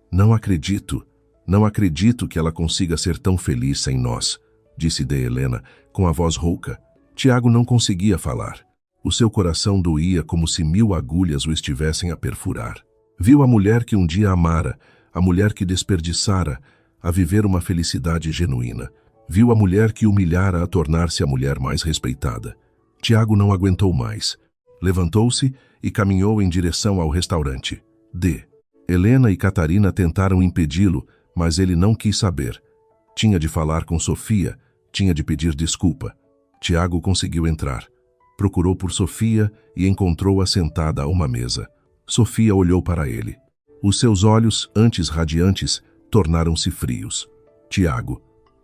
Não acredito que ela consiga ser tão feliz sem nós, disse de Helena, com a voz rouca. Tiago não conseguia falar. O seu coração doía como se 1000 agulhas o estivessem a perfurar. Viu a mulher que um dia amara, a mulher que desperdiçara, a viver uma felicidade genuína. Viu a mulher que humilhara a tornar-se a mulher mais respeitada. Tiago não aguentou mais. Levantou-se e caminhou em direção ao restaurante. Helena e Catarina tentaram impedi-lo, mas ele não quis saber. Tinha de falar com Sofia, tinha de pedir desculpa. Tiago conseguiu entrar. Procurou por Sofia e encontrou-a sentada a uma mesa. Sofia olhou para ele. Os seus olhos, antes radiantes, tornaram-se frios. Tiago,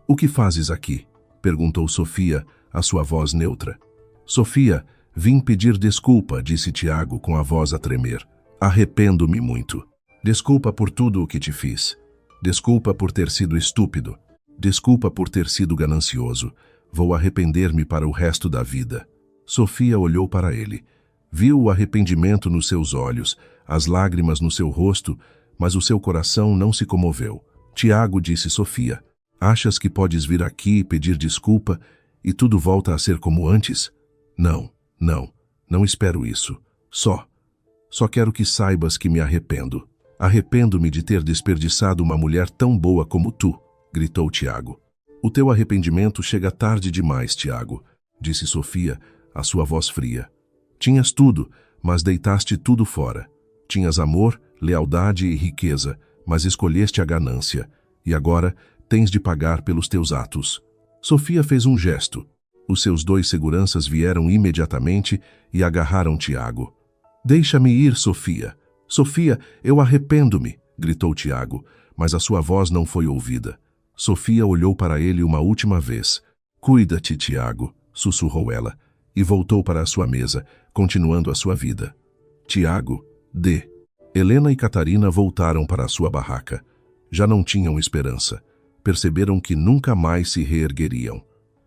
o que fazes aqui? Perguntou Sofia, a sua voz neutra. Sofia, vim pedir desculpa, disse Tiago com a voz a tremer. Arrependo-me muito. Desculpa por tudo o que te fiz. Desculpa por ter sido estúpido. Desculpa por ter sido ganancioso. Vou arrepender-me para o resto da vida. Sofia olhou para ele. Viu o arrependimento nos seus olhos, as lágrimas no seu rosto, mas o seu coração não se comoveu. Tiago, disse Sofia, achas que podes vir aqui e pedir desculpa e tudo volta a ser como antes? Não espero isso. Só quero que saibas que me arrependo. Arrependo-me de ter desperdiçado uma mulher tão boa como tu, gritou Tiago. O teu arrependimento chega tarde demais, Tiago, disse Sofia, a sua voz fria. Tinhas tudo, mas deitaste tudo fora. Tinhas amor, lealdade e riqueza, mas escolheste a ganância. E agora tens de pagar pelos teus atos. Sofia fez um gesto. Os seus 2 seguranças vieram imediatamente e agarraram Tiago. Deixa-me ir, Sofia. Sofia, eu arrependo-me, gritou Tiago, mas a sua voz não foi ouvida. Sofia olhou para ele uma última vez. Cuida-te, Tiago, sussurrou ela, e voltou para a sua mesa, continuando a sua vida. Tiago, Helena e Catarina voltaram para a sua barraca. Já não tinham esperança. Perceberam que nunca mais se reergueriam.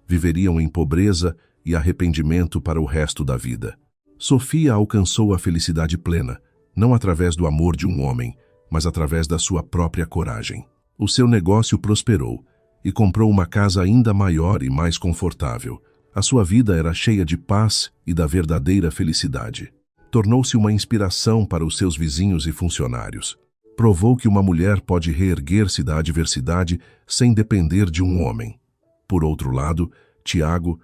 Viveriam em pobreza e arrependimento para o resto da vida. Sofia alcançou a felicidade plena, não através do amor de um homem, mas através da sua própria coragem. O seu negócio prosperou e comprou uma casa ainda maior e mais confortável. A sua vida era cheia de paz e da verdadeira felicidade. Tornou-se uma inspiração para os seus vizinhos e funcionários. Provou que uma mulher pode reerguer-se da adversidade sem depender de um homem. Por outro lado, Tiago,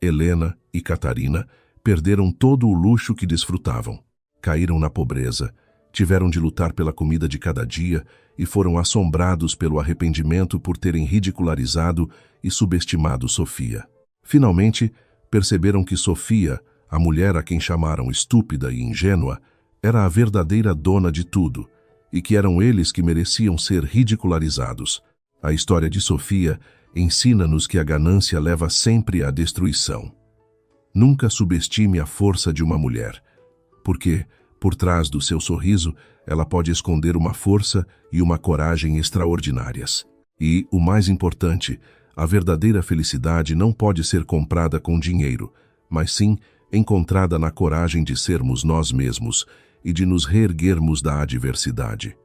Helena e Catarina perderam todo o luxo que desfrutavam. Caíram na pobreza, tiveram de lutar pela comida de cada dia e foram assombrados pelo arrependimento por terem ridicularizado e subestimado Sofia. Finalmente, perceberam que Sofia, a mulher a quem chamaram estúpida e ingênua, era a verdadeira dona de tudo, e que eram eles que mereciam ser ridicularizados. A história de Sofia ensina-nos que a ganância leva sempre à destruição. Nunca subestime a força de uma mulher, porque, por trás do seu sorriso, ela pode esconder uma força e uma coragem extraordinárias. E, o mais importante, a verdadeira felicidade não pode ser comprada com dinheiro, mas sim encontrada na coragem de sermos nós mesmos e de nos reerguermos da adversidade.